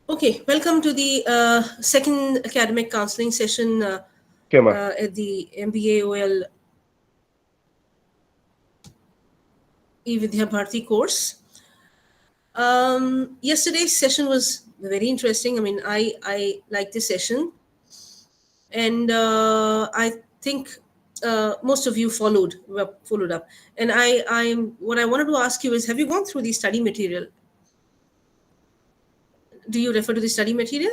Okay, welcome to the second academic counseling session Okay, ma. at the MBAOL Vidya Bharati course. Yesterday's session was very interesting. I mean, I liked this session, and I think most of you followed up. And I'm what I wanted to ask you is, have you gone through the study material? Do you refer to the study material?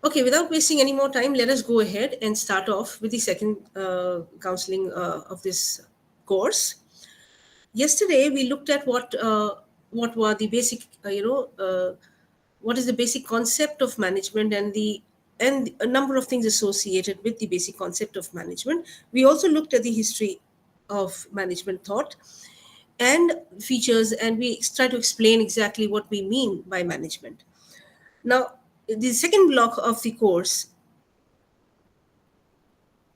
Okay, without wasting any more time, let us go ahead and start off with the second counseling of this course. Yesterday, we looked at what were the basic, what is the basic concept of management and a number of things associated with the basic concept of management. We also looked at the history of management thought and features, and we try to explain exactly what we mean by management. Now, the second block of the course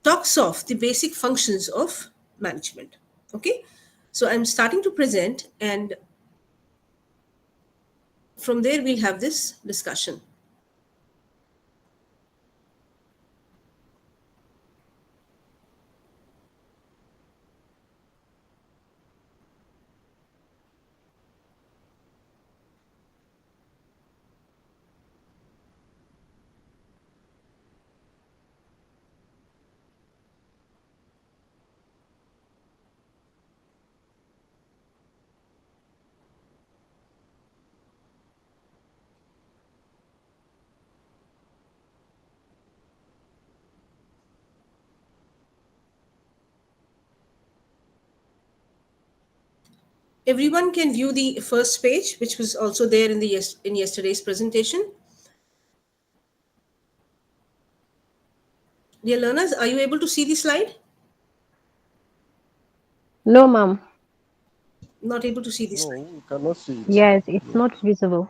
talks of the basic functions of management. Okay, so I'm starting to present, and from there we'll have this discussion. Everyone can view the first page, which was also there in in yesterday's presentation. Dear learners, are you able to see the slide? No, ma'am. Not able to see the No, slide. we cannot see it. Yes, it's not visible.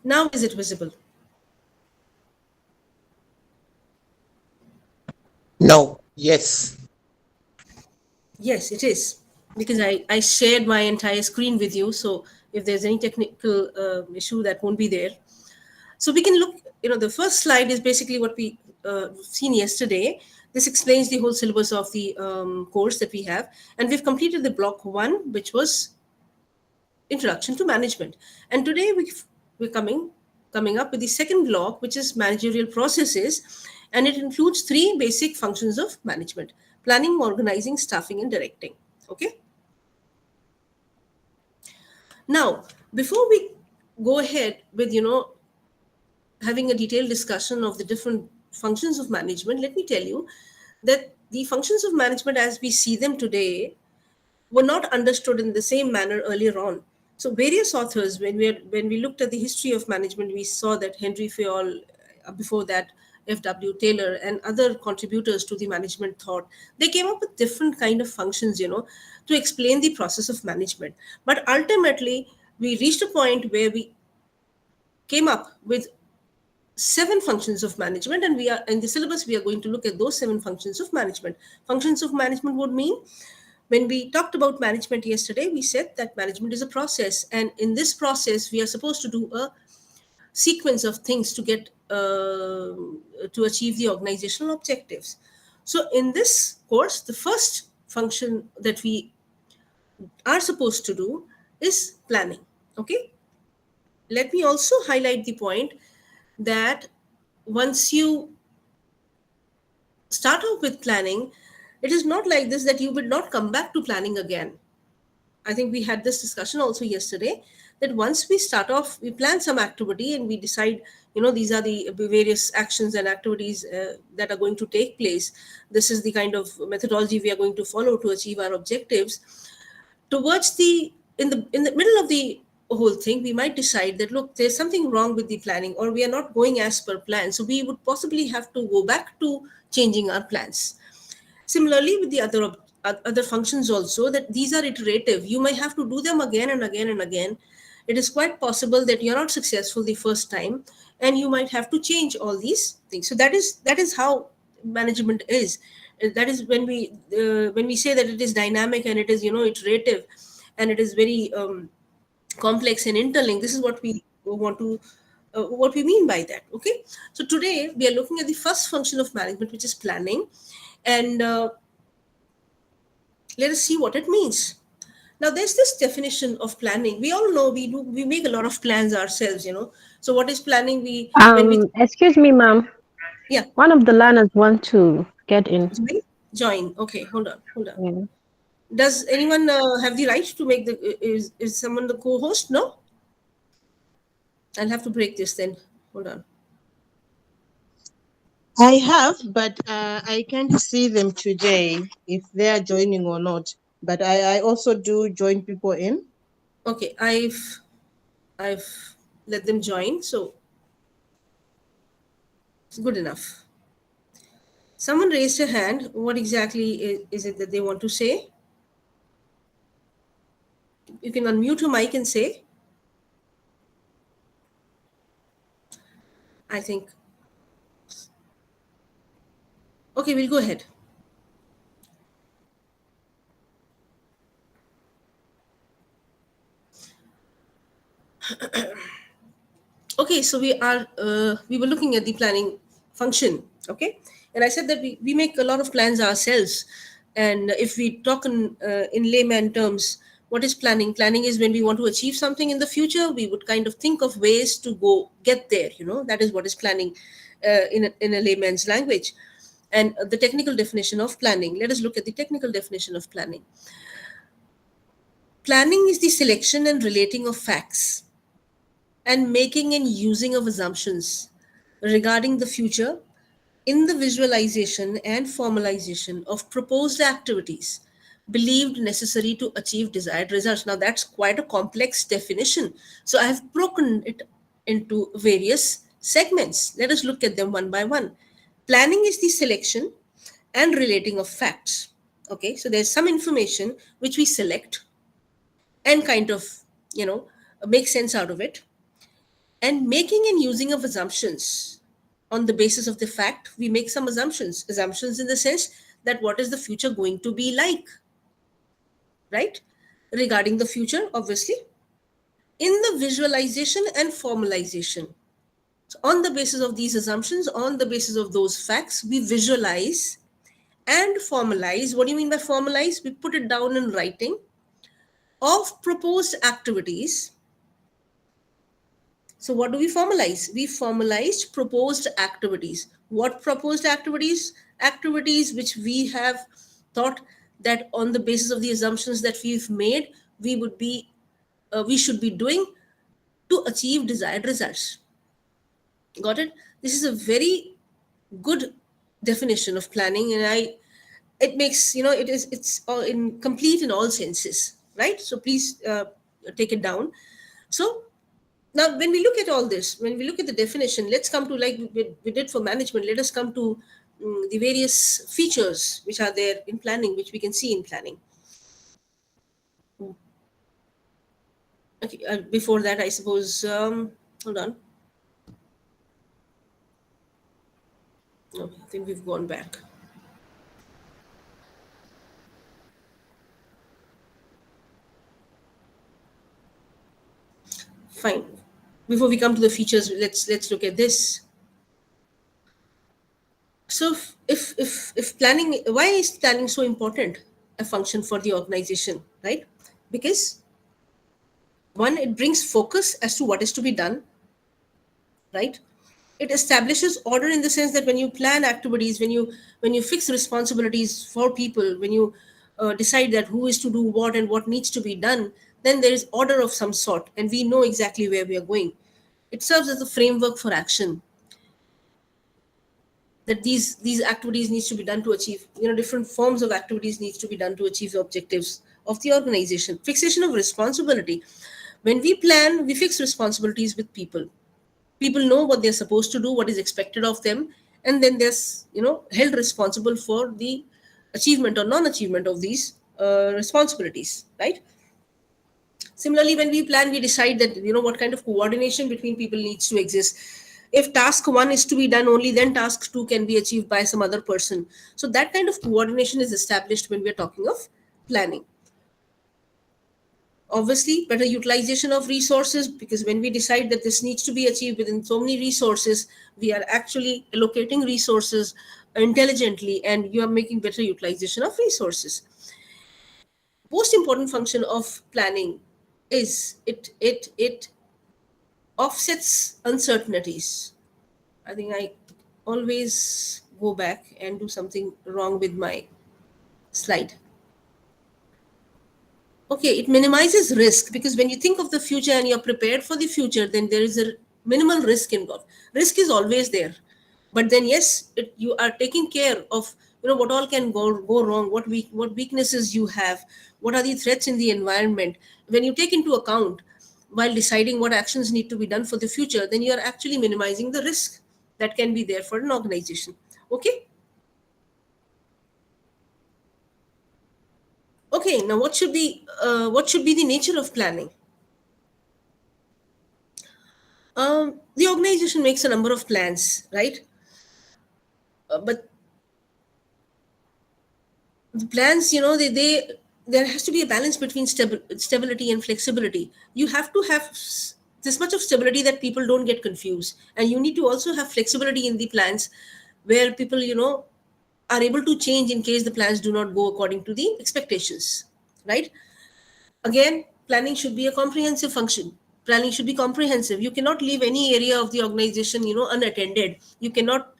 Now is it visible? No, yes. Yes, it is, because I shared my entire screen with you, so if there's any technical issue, that won't be there. So we can look, the first slide is basically what we seen yesterday. This explains the whole syllabus of the course that we have, and we've completed the block one, which was introduction to management. And today we're coming up with the second block, which is managerial processes, and it includes three basic functions of management: planning, organizing, staffing, and directing. Okay. Now, before we go ahead with having a detailed discussion of the different functions of management, let me tell you that the functions of management as we see them today were not understood in the same manner earlier on. So various authors, when we looked at the history of management, we saw that Henry Fayol, before that F.W. Taylor, and other contributors to the management thought, they came up with different kind of functions, to explain the process of management. But ultimately, we reached a point where we came up with seven functions of management, and we are in the syllabus we are going to look at those seven functions of management. Functions of management would mean, when we talked about management yesterday, we said that management is a process, and in this process we are supposed to do a sequence of things to get to achieve the organizational objectives. So in this course, the first function that we are supposed to do is planning. Okay, let me also highlight the point that once you start off with planning, it is not like this that you will not come back to planning again. I think we had this discussion also yesterday, that once we start off, we plan some activity and we decide, these are the various actions and activities that are going to take place. This is the kind of methodology we are going to follow to achieve our objectives. Towards in the middle of the whole thing, we might decide that, look, there's something wrong with the planning, or we are not going as per plan. So we would possibly have to go back to changing our plans. Similarly, with the other other functions also, that these are iterative. You might have to do them again and again and again. It is quite possible that you're not successful the first time, and you might have to change all these things. So that is how management is. That is when we say that it is dynamic and it is iterative, and it is very complex and interlinked. This is what we want to what we mean by that. Okay, so today we are looking at the first function of management, which is planning, and let us see what it means. Now, there's this definition of planning. We all know we make a lot of plans ourselves. So what is planning? We when we Excuse me, ma'am. Yeah, One of the learners want to get in. join. Okay, hold on. Yeah. Does anyone have the right to make the is someone the co-host? No, I'll have to break this then. Hold on. I have, but I can't see them today if they are joining or not. But I also do join people in. Okay, I've let them join, so it's good enough. Someone raised a hand. What exactly is it that they want to say? You can unmute your mic and say. I think. Okay, we'll go ahead. Okay, so we were looking at the planning function. Okay, and I said that we make a lot of plans ourselves, and if we talk in layman terms, what is planning? Planning is when we want to achieve something in the future. We would kind of think of ways to go get there. That is what is planning in a layman's language. And the technical definition of planning. Let us look at the technical definition of planning. Planning is the selection and relating of facts and making and using of assumptions regarding the future in the visualization and formalization of proposed activities believed necessary to achieve desired results. Now, that's quite a complex definition. So, I have broken it into various segments. Let us look at them one by one. Planning is the selection and relating of facts. Okay, so there's some information which we select and kind of, make sense out of it, and making and using of assumptions. On the basis of the fact, we make some assumptions in the sense that what is the future going to be like, right? Regarding the future, obviously, in the visualization and formalization. So on the basis of these assumptions, on the basis of those facts, we visualize and formalize. What do you mean by formalize? We put it down in writing of proposed activities. So what do we formalize? We formalized proposed activities. What proposed activities? Activities which we have thought that on the basis of the assumptions that we've made, we should be doing to achieve desired results. Got it? This is a very good definition of planning, and it makes it's all in complete in all senses, right? So please take it down. So now, when we look at all this, when we look at the definition, let's come to, like we did for management, let us come to the various features which are there in planning, which we can see in planning. Okay, before that, I suppose, hold on. No, I think we've gone back. Fine. Before we come to the features, let's look at this. So if planning, why is planning so important a function for the organization, right? Because one, it brings focus as to what is to be done, right? It establishes order in the sense that when you plan activities, when you fix responsibilities for people, when you decide that who is to do what and what needs to be done, then there is order of some sort, and we know exactly where we are going. It serves as a framework for action, that these activities needs to be done to achieve, different forms of activities needs to be done to achieve the objectives of the organization. Fixation of responsibility. When we plan, we fix responsibilities with people. People know what they're supposed to do, what is expected of them, and then they're held responsible for the achievement or non-achievement of these responsibilities, right? Similarly, when we plan, we decide that, what kind of coordination between people needs to exist. If task one is to be done only, then task two can be achieved by some other person. So that kind of coordination is established when we're talking of planning. Obviously, better utilization of resources, because when we decide that this needs to be achieved within so many resources, we are actually allocating resources intelligently, and you are making better utilization of resources. Most important function of planning is it offsets uncertainties. I think I always go back and do something wrong with my slide. Okay, it minimizes risk, because when you think of the future and you're prepared for the future, then there is a minimal risk involved. Risk is always there, but then yes, you are taking care of, what all can go wrong, what weaknesses you have, what are the threats in the environment. When you take into account while deciding what actions need to be done for the future, then you are actually minimizing the risk that can be there for an organization. Okay. Okay, now what should be the nature of planning? The organization makes a number of plans, right? But the plans, there has to be a balance between stability and flexibility. You have to have this much of stability that people don't get confused, and you need to also have flexibility in the plans, where people, are able to change in case the plans do not go according to the expectations, right? Again, planning should be a comprehensive function. Planning should be comprehensive. You cannot leave any area of the organization, unattended. You cannot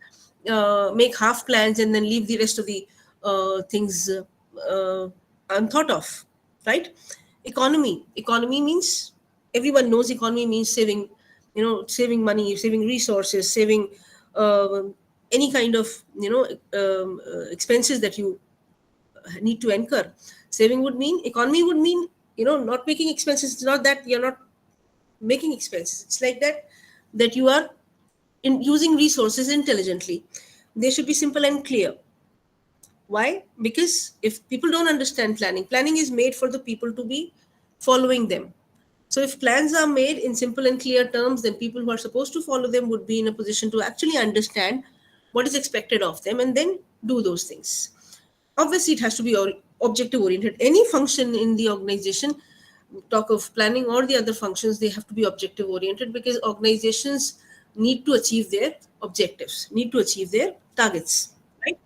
make half plans and then leave the rest of the things unthought of, right? Economy means, everyone knows economy means saving, saving money, saving resources, saving uh, any kind of, expenses that you need to incur. Saving would mean, economy would mean, not making expenses. It's not that you're not making expenses. It's like that you are in using resources intelligently. They should be simple and clear. Why? Because if people don't understand planning is made for the people to be following them. So if plans are made in simple and clear terms, then people who are supposed to follow them would be in a position to actually understand what is expected of them and then do those things. Obviously, it has to be objective oriented. Any function in the organization, talk of planning or the other functions, they have to be objective oriented, because organizations need to achieve their objectives, need to achieve their targets, right?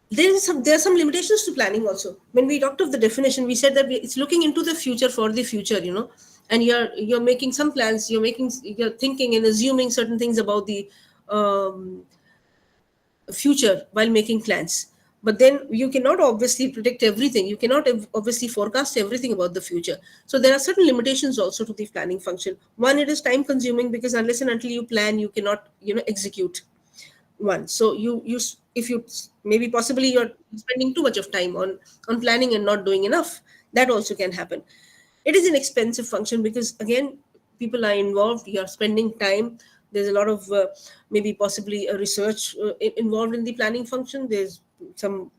There are some limitations to planning also. When we talked of the definition, we said that it's looking into the future for the future, and you're making some plans, you're thinking and assuming certain things about the um, future while making plans. But then you cannot obviously predict everything. You cannot obviously forecast everything about the future. So there are certain limitations also to the planning function. One, it is time consuming, because unless and until you plan, you cannot, execute one. So if you, maybe possibly you're spending too much of time on planning and not doing enough, that also can happen. It is an expensive function, because again, people are involved, you are spending time. There's a lot of maybe possibly a research involved in the planning function. There's some,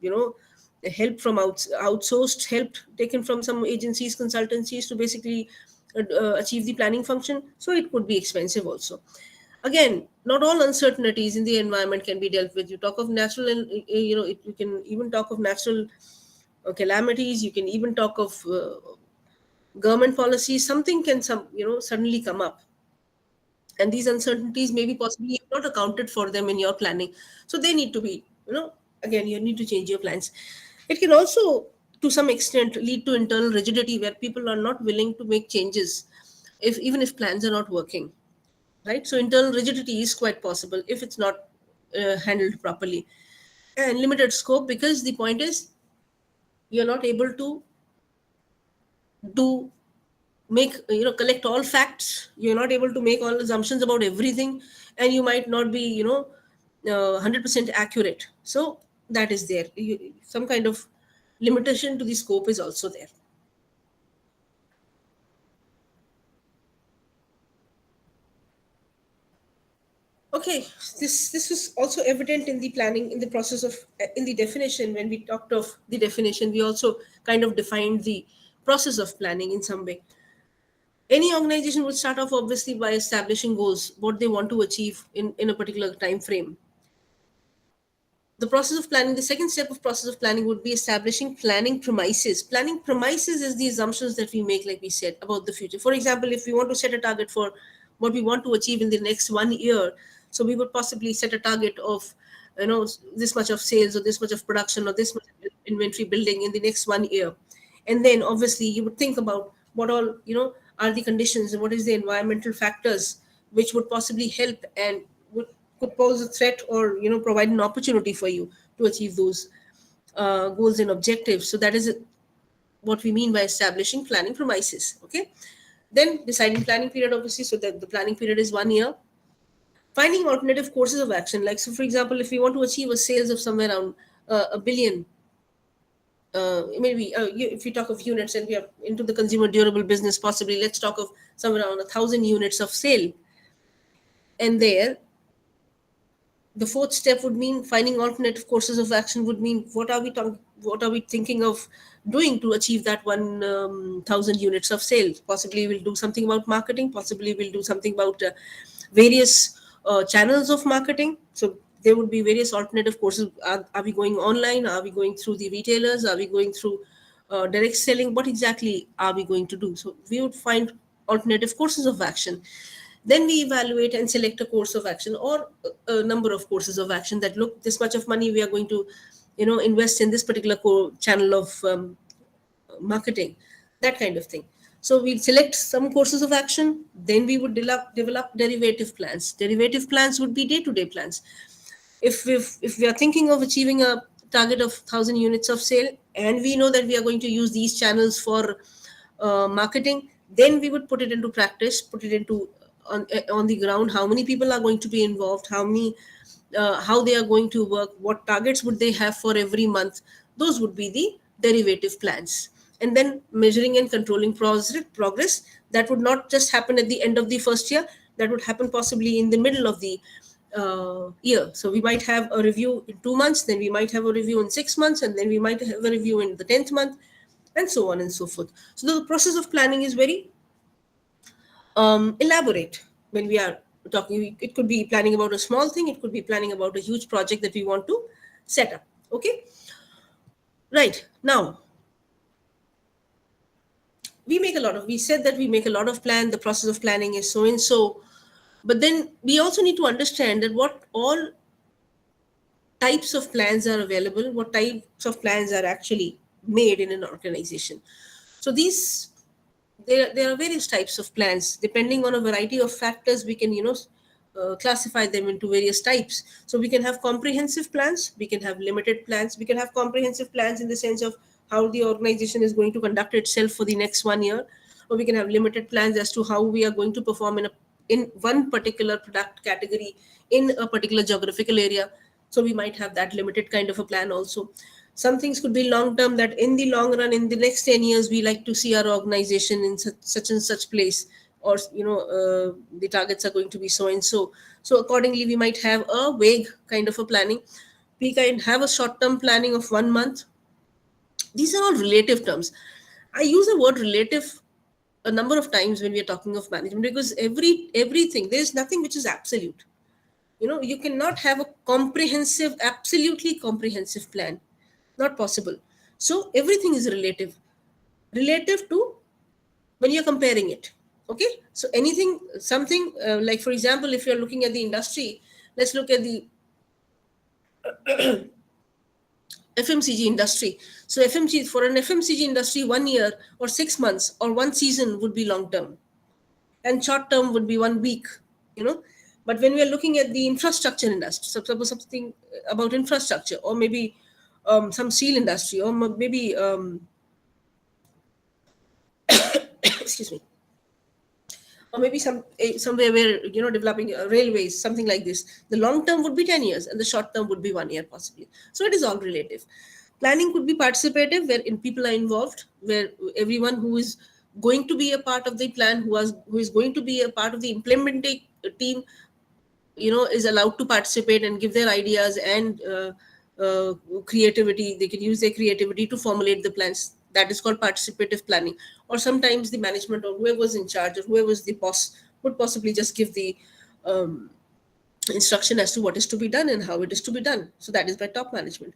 help from outsourced help taken from some agencies, consultancies, to basically achieve the planning function. So it could be expensive also. Again, not all uncertainties in the environment can be dealt with. You talk of natural, and you can even talk of natural calamities. You can even talk of government policies. Something can suddenly come up, and these uncertainties maybe possibly you've not accounted for them in your planning. So they need to be, again, you need to change your plans. It can also, to some extent, lead to internal rigidity, where people are not willing to make changes even if plans are not working, right? So internal rigidity is quite possible if it's not handled properly. And limited scope, because the point is, you're not able to do make, collect all facts. You're not able to make all assumptions about everything, and you might not be, 100% accurate. So that is there. Some kind of limitation to the scope is also there. Okay, this is also evident in the planning, in the process of, in the definition. When we talked of the definition, we also kind of defined the process of planning in some way. Any organization would start off obviously by establishing goals, what they want to achieve in a particular time frame. The process of planning, the second step of process of planning would be establishing planning premises. Planning premises is the assumptions that we make, like we said, about the future. For example, if we want to set a target for what we want to achieve in the next 1 year, so we would possibly set a target of, this much of sales or this much of production or this much of inventory building in the next 1 year. And then obviously you would think about what all, are the conditions and what is the environmental factors which would possibly help and could pose a threat or provide an opportunity for you to achieve those goals and objectives. So that is what we mean by establishing planning premises. Okay, then deciding planning period, obviously, so that the planning period is 1 year. Finding alternative courses of action, like, so for example, if we want to achieve a sales of somewhere around a billion, maybe if we talk of units and we are into the consumer durable business, possibly let's talk of somewhere around 1,000 units of sale. And there, the fourth step would mean finding alternative courses of action. Would mean what are we thinking of doing to achieve that 1,000 units of sales. Possibly we'll do something about marketing. Possibly we'll do something about various channels of marketing. So there would be various alternative courses. Are we going online? Are we going through the retailers? Are we going through direct selling? What exactly are we going to do? So we would find alternative courses of action. Then we evaluate and select a course of action or a number of courses of action that, look, this much of money we are going to, invest in this particular channel of marketing, that kind of thing. So we select some courses of action. Then we would develop derivative plans. Derivative plans would be day-to-day plans. If we are thinking of achieving a target of 1,000 units of sale, and we know that we are going to use these channels for marketing, then we would put it into practice, put it into on the ground. How many people are going to be involved? How they are going to work? What targets would they have for every month? Those would be the derivative plans. And then measuring and controlling progress. That would not just happen at the end of the first year. That would happen possibly in the middle of the year. So we might have a review in 2 months, then we might have a review in 6 months, and then we might have a review in the 10th month, and so on and so forth. So the process of planning is very elaborate. When we are talking, it could be planning about a small thing, it could be planning about a huge project that we want to set up. Okay, right. Now we said that we make a lot of plan. The process of planning is so and so, but then we also need to understand that what all types of plans are available, what types of plans are actually made in an organization. So there are various types of plans. Depending on a variety of factors, we can classify them into various types. So we can have comprehensive plans, we can have limited plans. We can have comprehensive plans in the sense of how the organization is going to conduct itself for the next 1 year, or we can have limited plans as to how we are going to perform in one particular product category in a particular geographical area. So we might have that limited kind of a plan also. Some things could be long term, that in the long run, in the next 10 years, we like to see our organization in such and such place, or the targets are going to be so and so. So accordingly, we might have a vague kind of a planning. We can have a short term planning of 1 month. These are all relative terms. I use the word relative a number of times when we are talking of management, because everything, there's nothing which is absolute. You cannot have a absolutely comprehensive plan. Not possible. So everything is relative to when you're comparing it. Okay, so something like, for example, if you're looking at the industry, let's look at the FMCG industry. So for an FMCG industry, 1 year or 6 months or 1 season would be long term, and short term would be 1 week. But when we are looking at the infrastructure industry, suppose something about infrastructure, or maybe some steel industry, or maybe excuse me, or maybe somewhere where developing railways, something like this. The long term would be 10 years, and the short term would be 1 year possibly. So it is all relative. Planning could be participative, where people are involved, where everyone who is going to be a part of the plan, who is going to be a part of the implementing team, is allowed to participate and give their ideas and creativity. They can use their creativity to formulate the plans. That is called participative planning. Or sometimes the management or whoever's in charge or whoever's the boss would possibly just give the instruction as to what is to be done and how it is to be done. So that is by top management.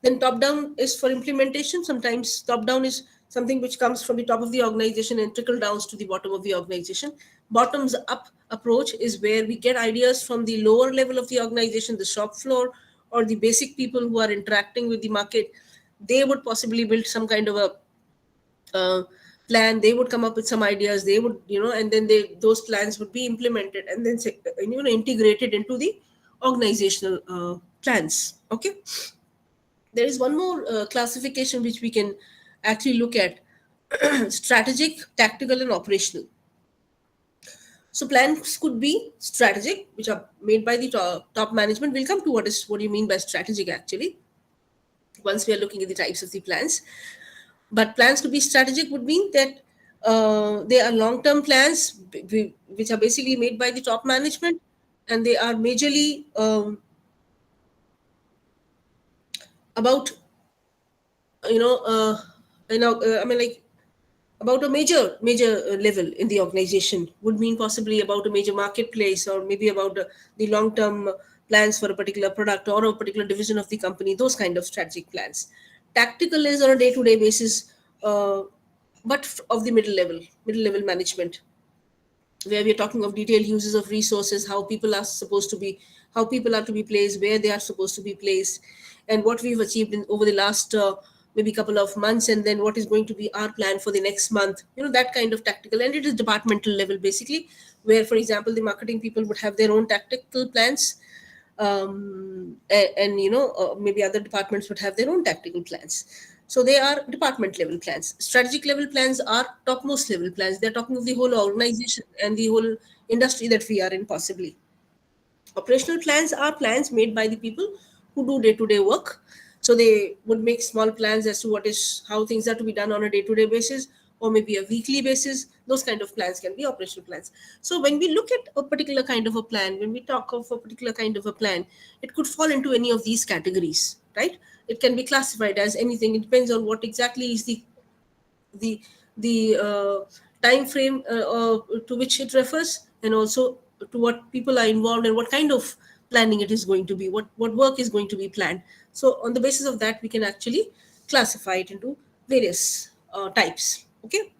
Then top down is for implementation. Sometimes top down is something which comes from the top of the organization and trickle down to the bottom of the organization. Bottoms up approach is where we get ideas from the lower level of the organization, the shop floor, or the basic people who are interacting with the market. They would possibly build some kind of a plan. They would come up with some ideas. They would, and then those plans would be implemented and then integrated into the organizational plans. Okay. There is one more classification which we can actually look at: strategic, tactical, and operational. So plans could be strategic, which are made by the top management. We'll come to what do you mean by strategic actually, once we are looking at the types of the plans. But plans to be strategic would mean that they are long-term plans which are basically made by the top management, and they are majorly about about a major level in the organization. Would mean possibly about a major marketplace, or maybe about the long-term plans for a particular product or a particular division of the company. Those kind of strategic plans. Tactical is on a day-to-day basis, but of the middle level management, where we're talking of detailed uses of resources, how people are to be placed, where they are supposed to be placed, and what we've achieved over the last maybe couple of months, and then what is going to be our plan for the next month. That kind of tactical. And it is departmental level basically, where, for example, the marketing people would have their own tactical plans, and maybe other departments would have their own tactical plans. So they are department level plans. Strategic level plans are topmost level plans. They're talking of the whole organization and the whole industry that we are in possibly. Operational plans are plans made by the people who do day-to-day work. So they would make small plans as to how things are to be done on a day-to-day basis, or maybe a weekly basis. Those kind of plans can be operational plans. So when we look at a particular kind of a plan, when we talk of a particular kind of a plan, it could fall into any of these categories, right? It can be classified as anything. It depends on what exactly is the time frame to which it refers, and also to what people are involved and what kind of planning it is going to be, what work is going to be planned. So on the basis of that, we can actually classify it into various types. Okay.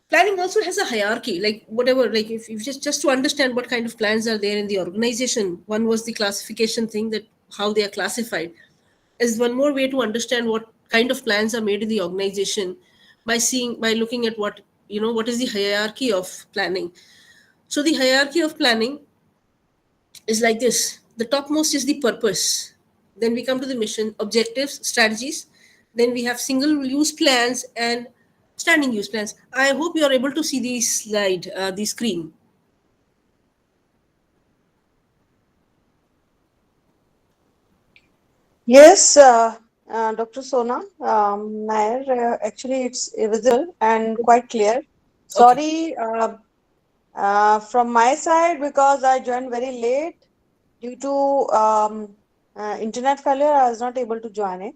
Planning also has a hierarchy, like whatever, like if just to understand what kind of plans are there in the organization. One was the classification thing, that how they are classified. Is one more way to understand what kind of plans are made in the organization, by looking at what is the hierarchy of planning. So the hierarchy of planning is like this. The topmost is the purpose. Then we come to the mission, objectives, strategies. Then we have single use plans and standing use plans. I hope you are able to see the slide, the screen. Yes, Dr. Sona, NAIR, actually it's visible and quite clear. Sorry, from my side, because I joined very late due to internet failure, I was not able to join it.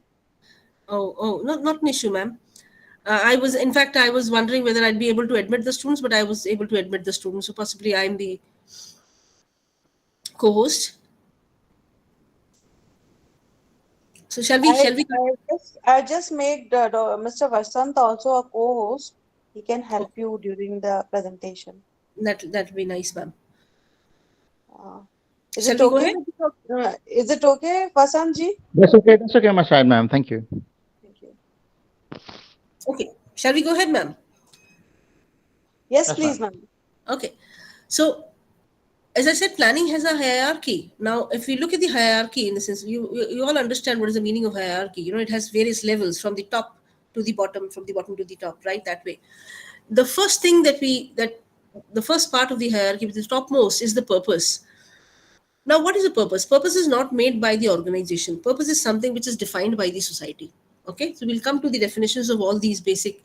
Oh, not an issue, ma'am. I was wondering whether I'd be able to admit the students, but I was able to admit the students. So possibly I'm the co-host. So shall we? I just made Mr. Vasant also a co-host. He can help you during the presentation. That'd be nice, ma'am. Is it okay? Is it okay, Vasant ji? That's okay, my side, ma'am. Thank you. Thank you. Okay, shall we go ahead, ma'am? Yes, please, ma'am. Okay, so as I said, planning has a hierarchy. Now, if we look at the hierarchy, in the sense, you all understand what is the meaning of hierarchy. It has various levels, from the top to the bottom, from the bottom to the top, right? That way. The first thing the first part of the hierarchy, which is topmost, is the purpose. Now, what is a purpose? Purpose is not made by the organization. Purpose is something which is defined by the society. Okay, so we'll come to the definitions of all these basic,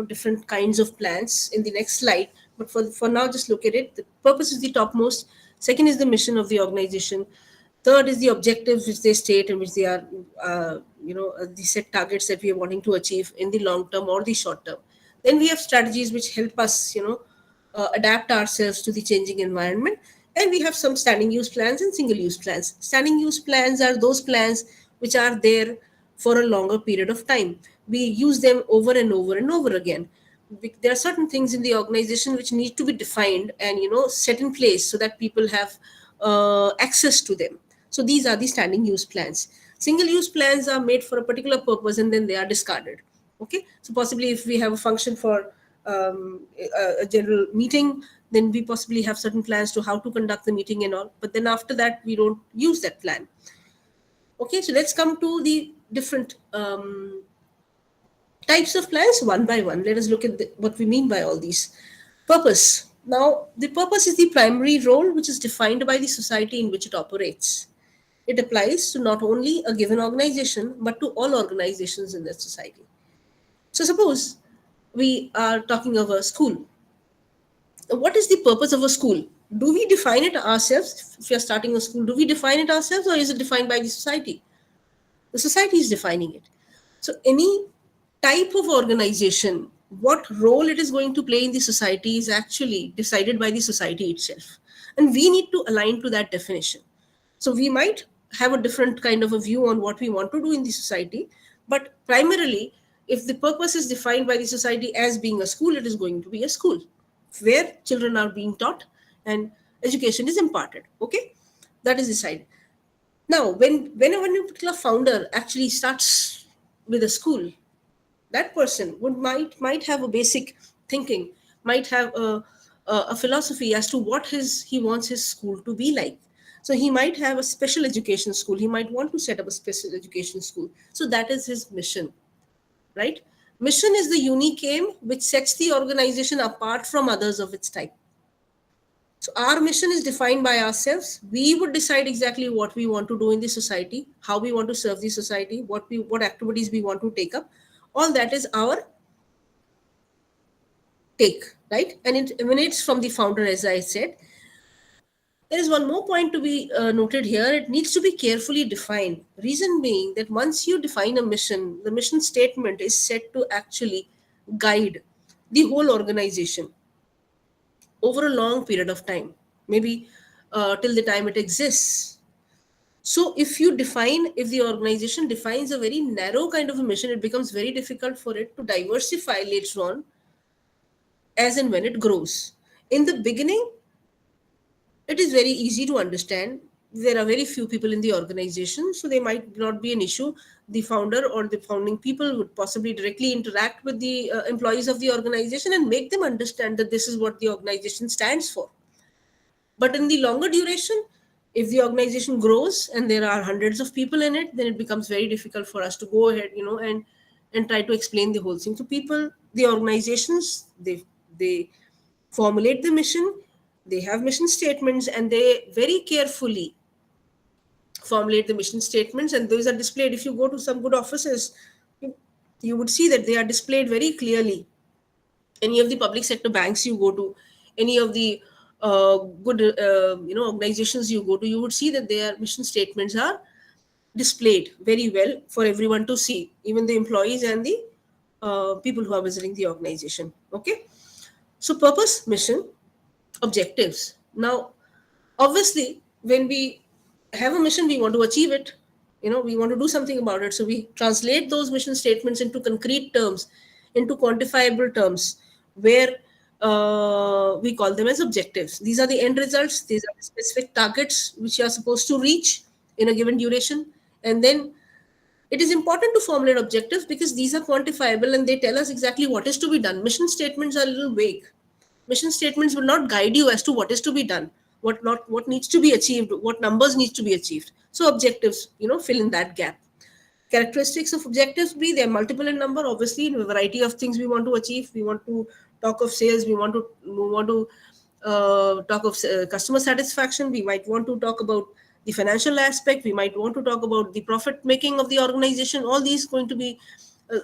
different kinds of plans in the next slide. But for now, just look at it. The purpose is the topmost. Second is the mission of the organization. Third is the objectives which they state and which they are, the set targets that we are wanting to achieve in the long term or the short term. Then we have strategies which help us, adapt ourselves to the changing environment. And we have some standing use plans and single use plans. Standing use plans are those plans which are there for a longer period of time. We use them over and over and over again. There are certain things in the organization which need to be defined and set in place so that people have access to them. So these are the standing use plans. Single use plans are made for a particular purpose and then they are discarded. Okay, so possibly if we have a function for a general meeting, then we possibly have certain plans to how to conduct the meeting and all, but then after that we don't use that plan. Okay, so let's come to the different types of plans one by one. Let us look at what we mean by all these. Purpose. Now, the purpose is the primary role which is defined by the society in which it operates. It applies to not only a given organization, but to all organizations in that society. So suppose we are talking of a school. What is the purpose of a school? Do we define it ourselves? If we are starting a school, do we define it ourselves or is it defined by the society? The society is defining it. So any type of organization, what role it is going to play in the society is actually decided by the society itself. And we need to align to that definition. So we might have a different kind of a view on what we want to do in the society, but primarily, if the purpose is defined by the society as being a school, it is going to be a school where children are being taught and education is imparted. Okay, that is decided. Now, whenever a particular founder actually starts with a school, that person might have a basic thinking, might have a philosophy as to what he wants his school to be like. So he might have a special education school. He might want to set up a special education school. So that is his mission, right? Mission is the unique aim which sets the organization apart from others of its type. So our mission is defined by ourselves. We would decide exactly what we want to do in the society, how we want to serve the society, what activities we want to take up. All that is our take, right? And it emanates from the founder, as I said. There is one more point to be noted here. It needs to be carefully defined. Reason being that once you define a mission, the mission statement is set to actually guide the whole organization over a long period of time, maybe till the time it exists. So if the organization defines a very narrow kind of a mission, it becomes very difficult for it to diversify later on as and when it grows. In the beginning, it is very easy to understand. There are very few people in the organization, so there might not be an issue. The founder or the founding people would possibly directly interact with the employees of the organization and make them understand that this is what the organization stands for. But in the longer duration, if the organization grows and there are hundreds of people in it, then it becomes very difficult for us to go ahead, and try to explain the whole thing to people. The organizations, they formulate the mission, they have mission statements, and they very carefully formulate the mission statements, and those are displayed. If you go to some good offices, you would see that they are displayed very clearly. Any of the public sector banks you go to, any of the good organizations you go to, you would see that their mission statements are displayed very well for everyone to see, even the employees and the people who are visiting the organization. Okay, so purpose, mission, objectives. Now, obviously, when we have a mission, we want to achieve it. We want to do something about it. So we translate those mission statements into concrete terms, into quantifiable terms, where we call them as objectives. These are the end results. These are the specific targets which you are supposed to reach in a given duration. And then it is important to formulate objectives because these are quantifiable and they tell us exactly what is to be done. Mission statements are a little vague. Mission statements will not guide you as to what is to be done, what needs to be achieved, what numbers need to be achieved. So objectives, fill in that gap. Characteristics of objectives be they are multiple in number. Obviously, in a variety of things we want to achieve. We want to talk of sales. We want to talk of customer satisfaction. We might want to talk about the financial aspect. We might want to talk about the profit making of the organization. All these going to be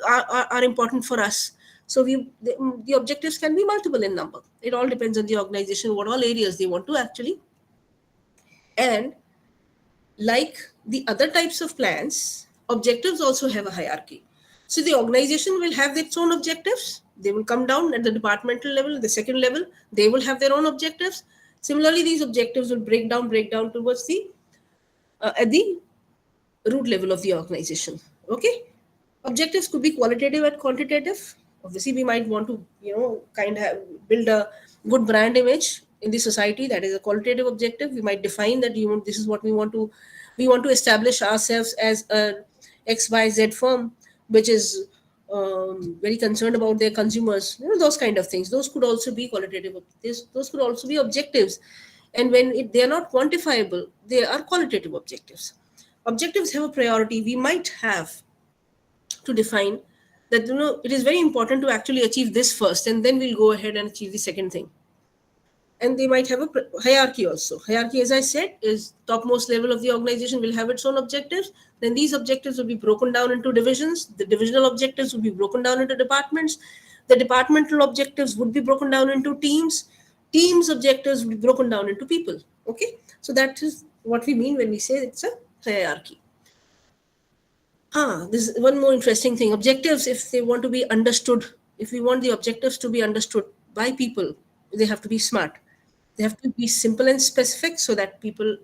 are important for us. So the objectives can be multiple in number. It all depends on the organization, what all areas they want to actually And like the other types of plans, objectives also have a hierarchy. So the organization will have its own objectives. They will come down at the departmental level, the second level, they will have their own objectives. Similarly, these objectives will break down towards the at the root level of the organization. Okay, objectives could be qualitative and quantitative. Obviously, we might want to kind of build a good brand image in the society. That is a qualitative objective. We might define that this is what we want to establish ourselves as a XYZ firm which is very concerned about their consumers. Those kind of things, those could also be qualitative. Those could also be objectives. And when they are not quantifiable, they are qualitative objectives. Objectives have a priority. We might have to define that it is very important to actually achieve this first, and then we'll go ahead and achieve the second thing. And they might have a hierarchy also. Hierarchy, as I said, is topmost level of the organization will have its own objectives. Then these objectives will be broken down into divisions. The divisional objectives will be broken down into departments. The departmental objectives would be broken down into teams. Teams objectives will be broken down into people. Okay, so that is what we mean when we say it's a hierarchy. This is one more interesting thing. Objectives, if they want to be understood, if we want the objectives to be understood by people, they have to be smart. They have to be simple and specific so that people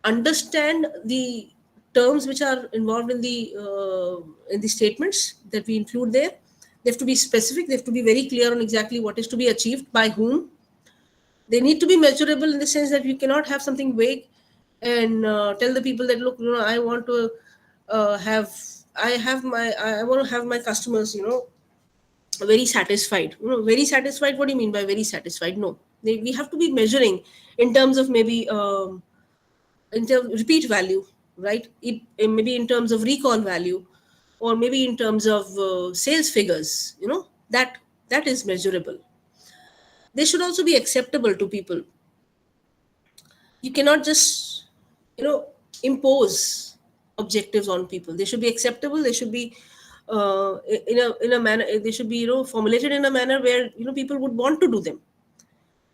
understand the terms which are involved in the statements that we include there. They have to be specific. They have to be very clear on exactly what is to be achieved by whom. They need to be measurable in the sense that you cannot have something vague and tell the people that, look, I want to I want to have my customers, very satisfied. Very satisfied. What do you mean by very satisfied? No, we have to be measuring in terms of maybe in terms of repeat value, right? Maybe in terms of recall value, or maybe in terms of sales figures. That is measurable. They should also be acceptable to people. You cannot just impose objectives on people. They should be acceptable. They should be in a manner. They should be formulated in a manner where people would want to do them.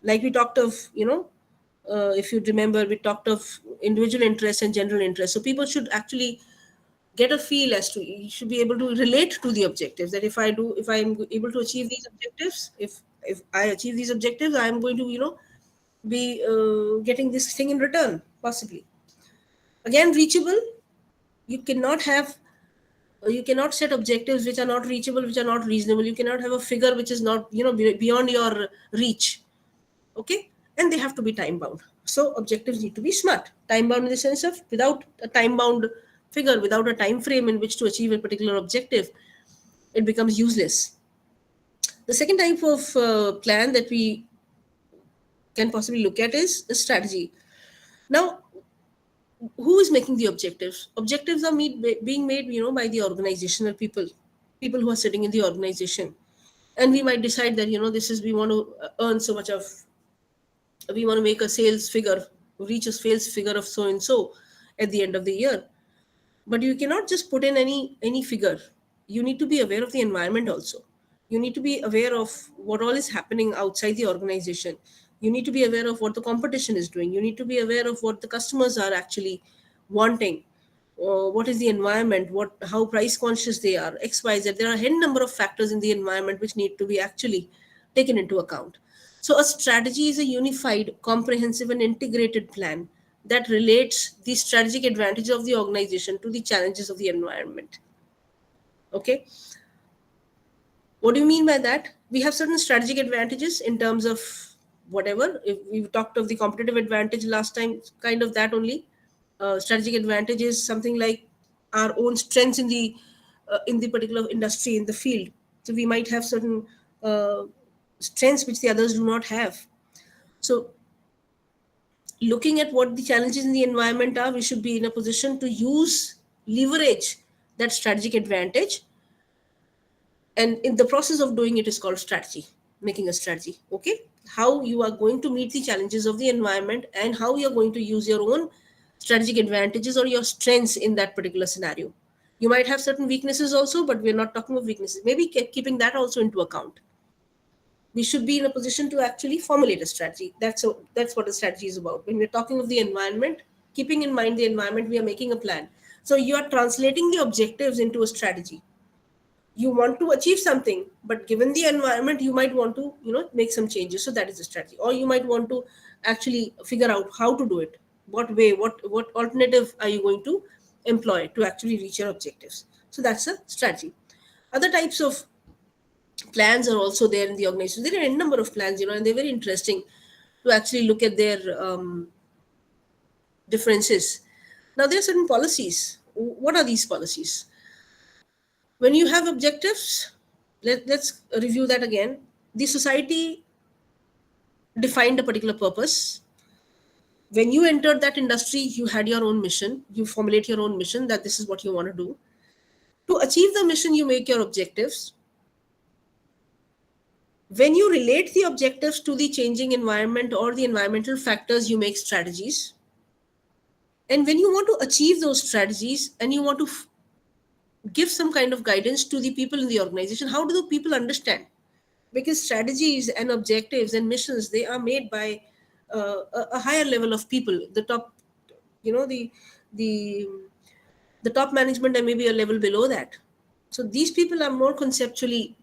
Like we talked of if you remember, we talked of individual interest and general interest. So people should actually get a feel as to, you should be able to relate to the objectives. That if I'm able to achieve these objectives, if I achieve these objectives, I am going to be getting this thing in return, possibly. Again, reachable. You cannot set objectives which are not reachable, which are not reasonable. You cannot have a figure which is not beyond your reach. Okay, and they have to be time bound. So objectives need to be smart, time bound in the sense of without a time bound figure, without a time frame in which to achieve a particular objective, it becomes useless. The second type of plan that we can possibly look at is a strategy. Now, who is making the objectives? Objectives are being made by the organizational people who are sitting in the organization. And we might decide that we want to earn so much of, we want to make a sales figure, reach a sales figure of so and so at the end of the year. But you cannot just put in any figure. You need to be aware of the environment also. You need to be aware of what all is happening outside the organization. You need to be aware of what the competition is doing. You need to be aware of what the customers are actually wanting. What is the environment? How price conscious they are, X, Y, Z. There are a hidden number of factors in the environment which need to be actually taken into account. So a strategy is a unified, comprehensive and integrated plan that relates the strategic advantage of the organization to the challenges of the environment. Okay. What do you mean by that? We have certain strategic advantages in terms of whatever. If we talked of the competitive advantage last time, kind of that only. Strategic advantage is something like our own strengths in the particular industry, in the field. So we might have certain strengths which the others do not have. So looking at what the challenges in the environment are, we should be in a position to leverage that strategic advantage. And in the process of doing it is called strategy, making a strategy. Okay, how you are going to meet the challenges of the environment and how you are going to use your own strategic advantages or your strengths in that particular scenario. You might have certain weaknesses also, but we're not talking of weaknesses. Maybe keeping that also into account. we should be in a position to actually formulate a strategy. That's what a strategy is about. When we're talking of the environment, keeping in mind the environment, we are making a plan. So you are translating the objectives into a strategy. You want to achieve something, but given the environment, you might want to, make some changes. So that is a strategy. Or you might want to actually figure out how to do it. What way, what alternative are you going to employ to actually reach your objectives? So that's a strategy. Other types of plans are also there in the organization. There are a number of plans, and they're very interesting to actually look at their differences. Now, there are certain policies. What are these policies? When you have objectives, let's review that again. The society defined a particular purpose. When you entered that industry, you had your own mission. You formulate your own mission that this is what you want to do. To achieve the mission, you make your objectives. When you relate the objectives to the changing environment or the environmental factors, you make strategies. And when you want to achieve those strategies and you want to give some kind of guidance to the people in the organization, how do the people understand? Because strategies and objectives and missions, they are made by a higher level of people. The top, the top management and maybe a level below that. So these people are more conceptually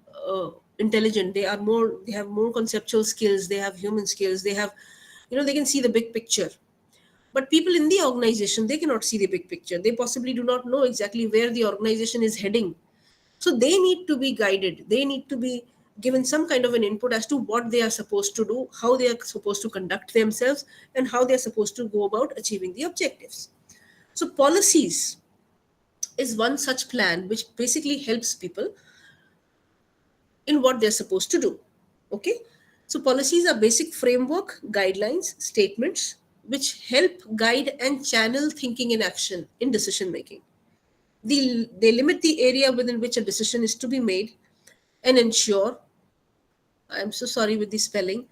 intelligent. They have more conceptual skills. They have human skills. They have, they can see the big picture. But people in the organization, they cannot see the big picture. They possibly do not know exactly where the organization is heading. So they need to be guided. They need to be given some kind of an input as to what they are supposed to do, how they are supposed to conduct themselves, and how they are supposed to go about achieving the objectives. So policies is one such plan which basically helps people in what they're supposed to do. Okay. So policies are basic framework, guidelines, statements, which help guide and channel thinking and action in decision making. They limit the area within which a decision is to be made and ensure, I'm so sorry with the spelling,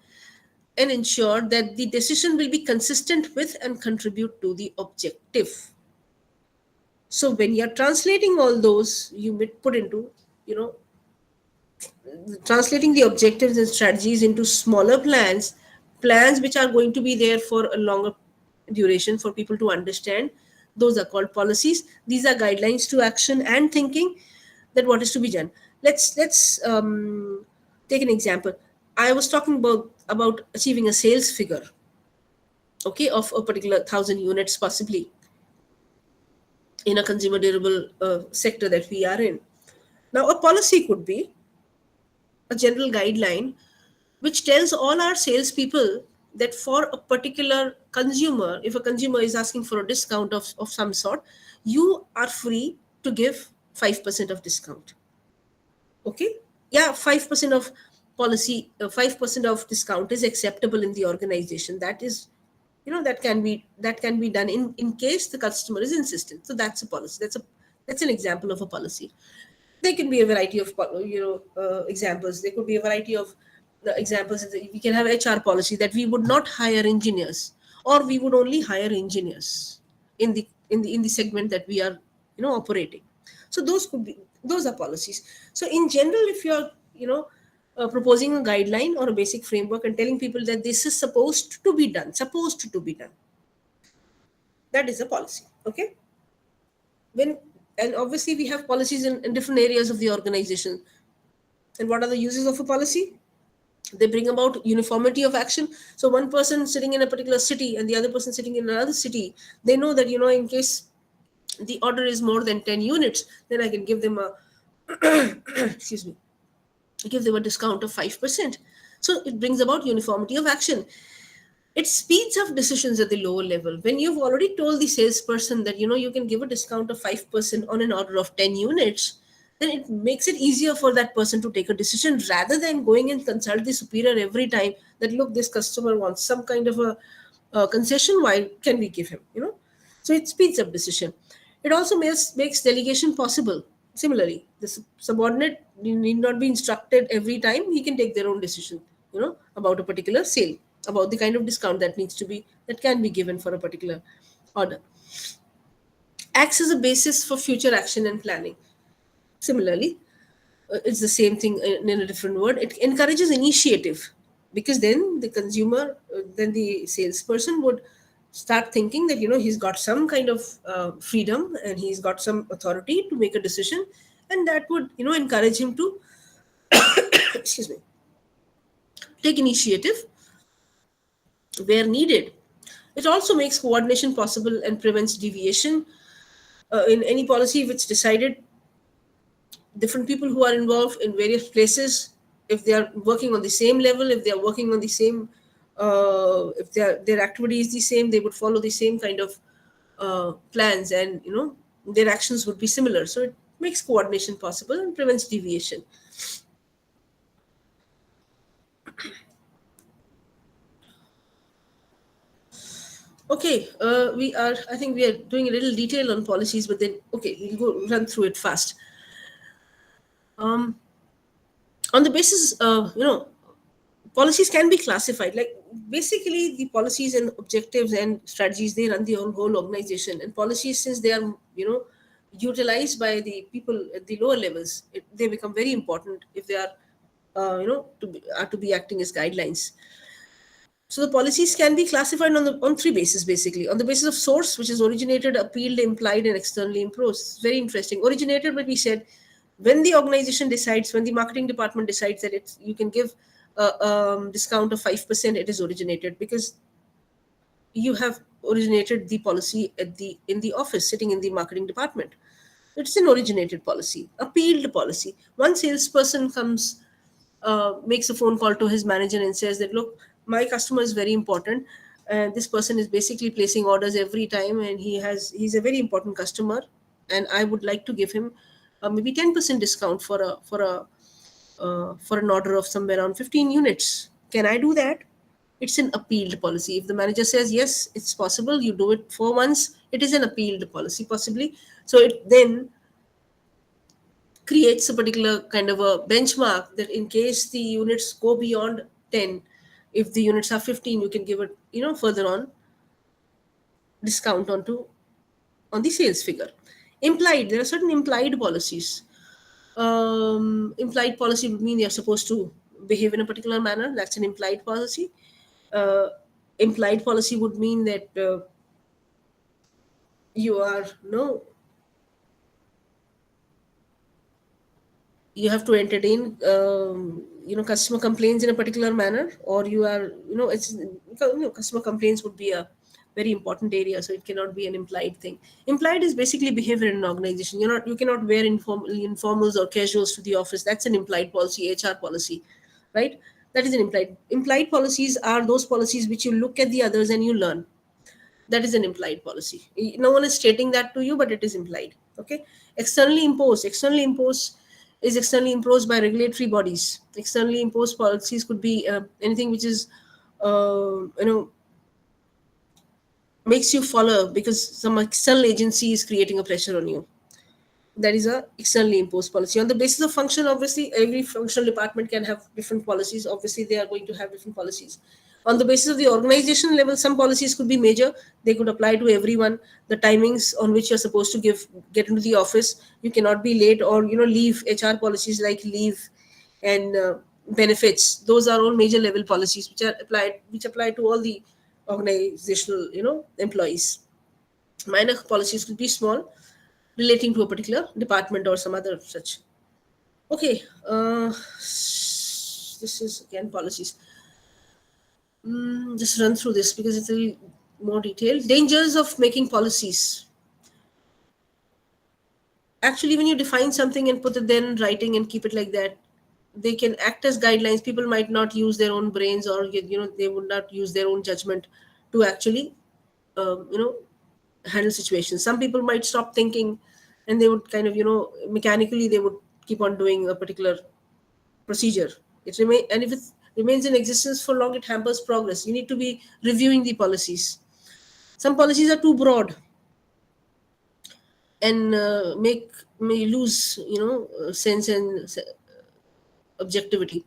and ensure that the decision will be consistent with and contribute to the objective. So when you're translating all those, you put into, translating the objectives and strategies into smaller plans which are going to be there for a longer duration for people to understand. Those are called policies. These are guidelines to action and thinking that what is to be done. Let's take an example. I was talking about achieving a sales figure, okay, of a particular 1,000 units possibly in a consumer durable sector that we are in. Now, a policy could be a general guideline which tells all our salespeople that for a particular consumer, if a consumer is asking for a discount of some sort, you are free to give 5% of discount. Okay? Yeah, 5% of policy, 5% of discount is acceptable in the organization. That is, that can be done in case the customer is insistent. So that's a policy. That's an example of a policy. There can be a variety of examples. There could be a variety of examples. We can have HR policy that we would not hire engineers, or we would only hire engineers in the segment that we are operating. So those are policies. So in general, if you're proposing a guideline or a basic framework and telling people that this is supposed to be done, that is a policy. Okay. And obviously we have policies in different areas of the organization. And what are the uses of a policy? They bring about uniformity of action. So one person sitting in a particular city and the other person sitting in another city, they know that, in case the order is more than 10 units, then I can give them excuse me, give them a discount of 5%. So it brings about uniformity of action. It speeds up decisions at the lower level. When you've already told the salesperson that, you can give a discount of 5% on an order of 10 units, then it makes it easier for that person to take a decision rather than going and consult the superior every time that, look, this customer wants some kind of a concession. Why can we give him, So it speeds up decision. It also makes delegation possible. Similarly, the subordinate need not be instructed every time. He can take their own decision, about a particular sale, about the kind of discount that can be given for a particular order. Acts as a basis for future action and planning. Similarly, it's the same thing in a different word. It encourages initiative, because then the consumer, then the salesperson would start thinking that he's got some kind of freedom and he's got some authority to make a decision, and that would encourage him to excuse me, take initiative where needed. It also makes coordination possible and prevents deviation in any policy if it's decided. Different people who are involved in various places, if they are working on the same level, if they are working on the same, if their activity is the same, they would follow the same kind of plans, and their actions would be similar. So it makes coordination possible and prevents deviation. Okay, I think we are doing a little detail on policies, but then, okay, we'll go run through it fast. On the basis of, policies can be classified. Like, basically, the policies and objectives and strategies, they run the whole organization. And policies, since they are, utilized by the people at the lower levels, they become very important if they are, to be acting as guidelines. So the policies can be classified on three bases, basically. On the basis of source, which is originated, appealed, implied, and externally imposed. It's very interesting. Originated, but we said, when the organization decides, when the marketing department decides that you can give a discount of 5%, it is originated, because you have originated the policy in the office, sitting in the marketing department. It's an originated policy. Appealed policy. One salesperson comes, makes a phone call to his manager and says that, look, my customer is very important, and this person is basically placing orders every time, and he's a very important customer, and I would like to give him maybe 10% discount for an order of somewhere around 15 units. Can I do that? It's an appealed policy. If the manager says yes, it's possible, you do it for once, it is an appealed policy, possibly. So it then creates a particular kind of a benchmark that in case the units go beyond 10, if the units are 15, you can give it, further on discount on the sales figure. Implied, there are certain implied policies. Implied policy would mean you're supposed to behave in a particular manner. That's an implied policy. Implied policy would mean that you are you have to entertain customer complaints in a particular manner, or you are it's customer complaints would be a very important area, so it cannot be an implied thing. Implied is basically behavior in an organization. You cannot wear informals or casuals to the office. That's an implied policy, HR policy, right? That is an implied policies are those policies which you look at the others and you learn. That is an implied policy. No one is stating that to you, but it is implied. Okay. Externally imposed is externally imposed by regulatory bodies. Externally imposed policies could be anything which is makes you follow because some external agency is creating a pressure on you. That is a externally imposed policy. On the basis of function, obviously every functional department can have different policies. Obviously they are going to have different policies. On the basis of the organization level, some policies could be major. They could apply to everyone. The timings on which you're supposed to get into the office, you cannot be late, or leave. HR policies like leave and benefits, those are all major level policies which apply to all the organizational employees. Minor policies could be small, relating to a particular department or some other such. Okay, this is again policies. Just run through this because it's a little more detailed. Dangers of making policies. Actually, when you define something and put it then in writing and keep it like that, they can act as guidelines. People might not use their own brains, or they would not use their own judgment to actually handle situations. Some people might stop thinking, and they would kind of mechanically they would keep on doing a particular procedure. And if it remains in existence for long, it hampers progress. You need to be reviewing the policies. Some policies are too broad and may lose sense and objectivity.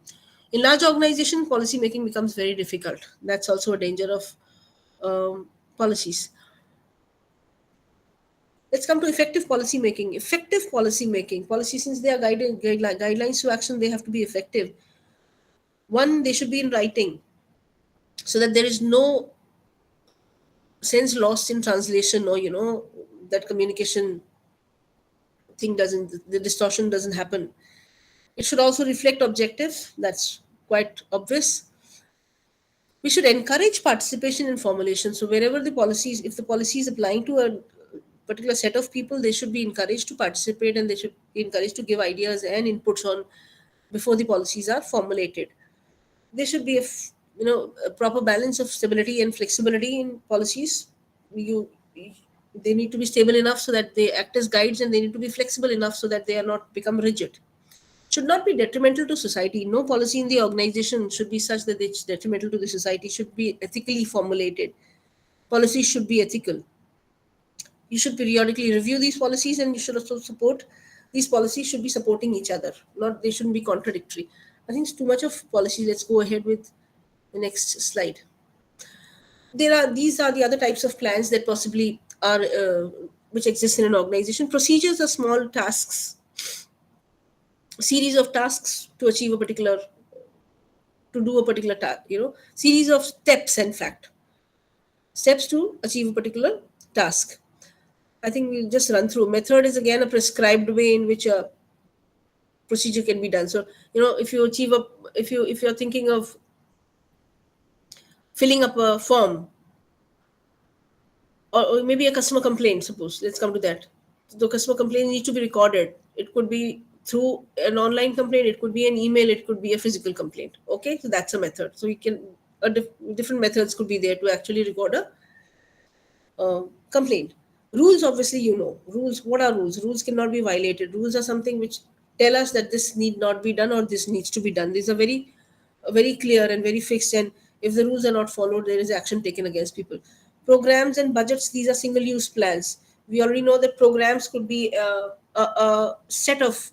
In large organization, policy making becomes very difficult. That's also a danger of policies. Let's come to effective policy making. Effective policy making. Policy, since they are guidelines to action, they have to be effective. One, they should be in writing so that there is no sense lost in translation, or that communication thing the distortion doesn't happen. It should also reflect objectives. That's quite obvious. We should encourage participation in formulation. So wherever the policies, if the policy is applying to a particular set of people, they should be encouraged to participate, and they should be encouraged to give ideas and inputs on before the policies are formulated. There should be a proper balance of stability and flexibility in policies. They need to be stable enough so that they act as guides, and they need to be flexible enough so that they are not become rigid. Should not be detrimental to society. No policy in the organization should be such that it's detrimental to the society. Should be ethically formulated. Policies should be ethical. You should periodically review these policies, and you should also support these policies should be supporting each other. They shouldn't be contradictory. I think it's too much of policy. Let's go ahead with the next slide. These are the other types of plans that possibly are which exist in an organization. Procedures are small tasks, series of tasks to achieve a particular, to do a particular task. Series of steps. In fact, steps to achieve a particular task. I think we'll just run through. Method is again a prescribed way in which a procedure can be done. So, if you're thinking of filling up a form, or maybe a customer complaint, suppose, let's come to that. The customer complaint needs to be recorded. It could be through an online complaint, it could be an email, it could be a physical complaint. Okay, so that's a method. So we can, different methods could be there to actually record a complaint. Rules, obviously, rules. What are rules? Rules cannot be violated. Rules are something which tell us that this need not be done or this needs to be done. These are very, very clear and very fixed. And if the rules are not followed, there is action taken against people. Programs and budgets, these are single-use plans. We already know that programs could be a set of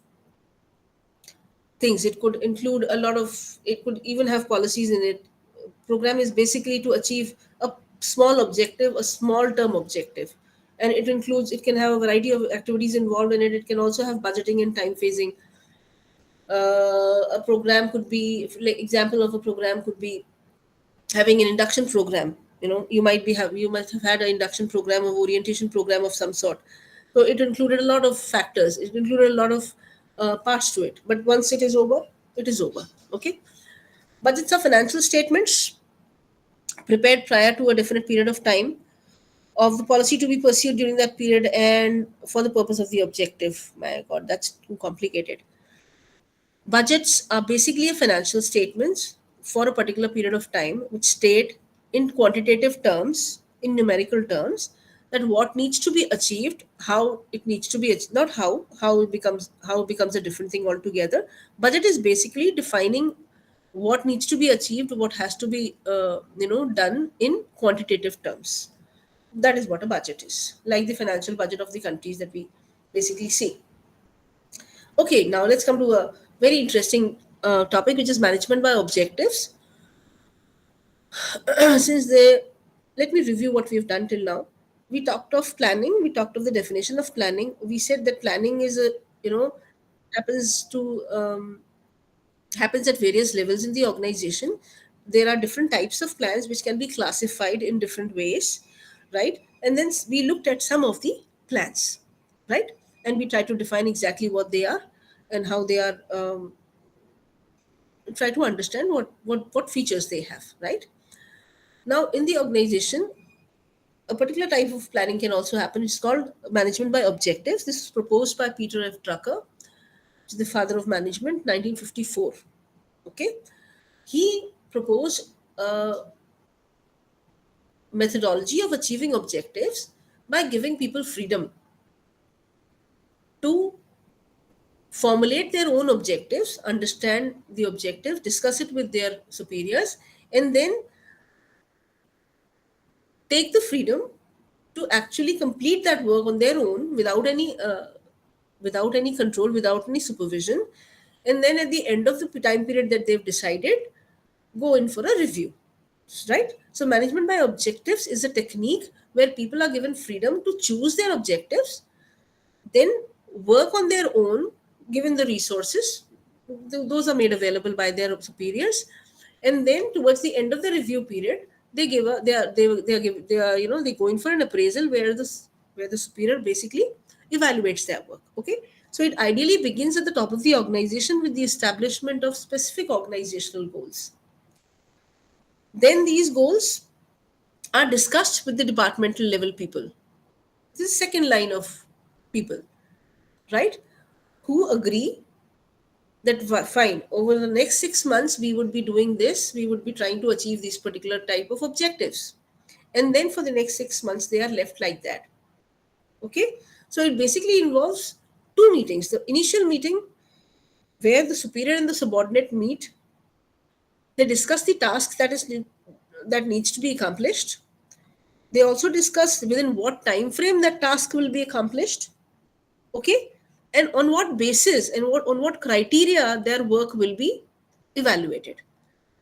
things. It could include it could even have policies in it. Program is basically to achieve a small objective, a small term objective. And it can have a variety of activities involved in it. It can also have budgeting and time phasing. A program could be, example of a program could be having an induction program. You might have had an induction program or orientation program of some sort. So it included a lot of factors. It included a lot of parts to it. But once it is over, it is over. Okay. Budgets are financial statements prepared prior to a definite period of time of the policy to be pursued during that period and for the purpose of the objective. My God, that's too complicated. Budgets are basically a financial statements for a particular period of time which state in quantitative terms, in numerical terms, that what needs to be achieved, how it needs to be, not how it becomes a different thing altogether. Budget is basically defining what needs to be achieved, what has to be done in quantitative terms. That is what a budget is, like the financial budget of the countries that we basically see. Okay, now let's come to a very interesting topic, which is management by objectives. Let me review what we've done till now. We talked of planning. We talked of the definition of planning. We said that planning is happens at various levels in the organization. There are different types of plans which can be classified in different ways, right? And then we looked at some of the plans, right? And we try to define exactly what they are and how they are, try to understand what features they have, right? Now, in the organization, a particular type of planning can also happen. It's called management by objectives. This was proposed by Peter F. Drucker, which is the father of management, 1954. Okay, he proposed a methodology of achieving objectives by giving people freedom to formulate their own objectives, understand the objective, discuss it with their superiors, and then take the freedom to actually complete that work on their own without any control, without any supervision. And then at the end of the time period that they've decided, go in for a review, right? So management by objectives is a technique where people are given freedom to choose their objectives then work on their own given the resources. Those are made available by their superiors, and then towards the end of the review period, they give a they are they go in for an appraisal where the superior basically evaluates their work. Okay, so it ideally begins at the top of the organization with the establishment of specific organizational goals. Then these goals are discussed with the departmental level people. This is second line of people, right? Who agree that fine, over the next 6 months we would be doing this, we would be trying to achieve these particular type of objectives, and then for the next 6 months they are left like that. Okay, so it basically involves two meetings: the initial meeting where the superior and the subordinate meet, they discuss the task that needs to be accomplished. They also discuss within what time frame that task will be accomplished. Okay, and on what basis and on what criteria their work will be evaluated.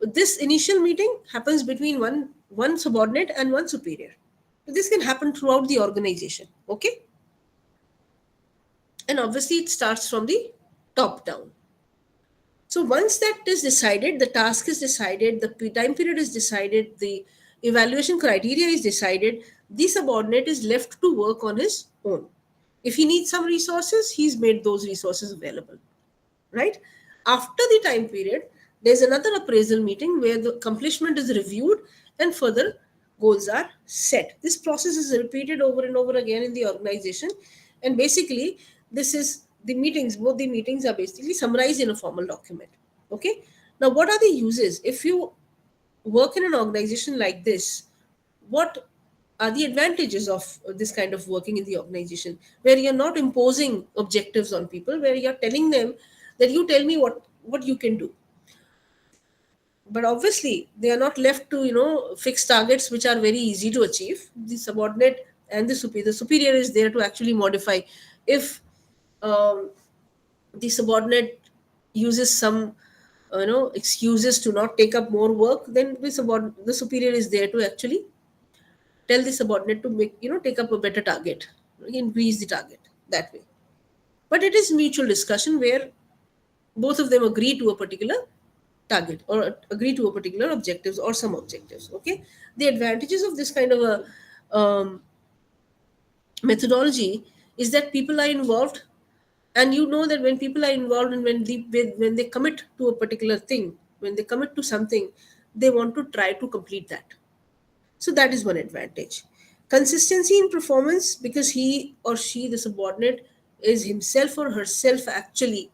This initial meeting happens between one subordinate and one superior. This can happen throughout the organization. Okay, and obviously it starts from the top down. So once that is decided, the task is decided, the time period is decided, the evaluation criteria is decided, the subordinate is left to work on his own. If he needs some resources, he's made those resources available, right? After the time period, there's another appraisal meeting where the accomplishment is reviewed and further goals are set. This process is repeated over and over again in the organization. And basically, this is the meetings, both the meetings are basically summarized in a formal document. Okay. Now, what are the uses? If you work in an organization like this, what are the advantages of this kind of working in the organization, where you're not imposing objectives on people, where you're telling them that you tell me what you can do? But obviously they are not left to fix targets which are very easy to achieve. The subordinate and the superior is there to actually modify. If the subordinate uses some excuses to not take up more work, then the superior is there to actually tell the subordinate to make take up a better target, increase the target that way. But it is mutual discussion where both of them agree to a particular target or agree to a particular objectives or some objectives. Okay, the advantages of this kind of a methodology is that people are involved, and you know that when people are involved and when they commit to a particular thing, when they commit to something, they want to try to complete that. So that is one advantage. Consistency in performance, because he or she, the subordinate, is himself or herself actually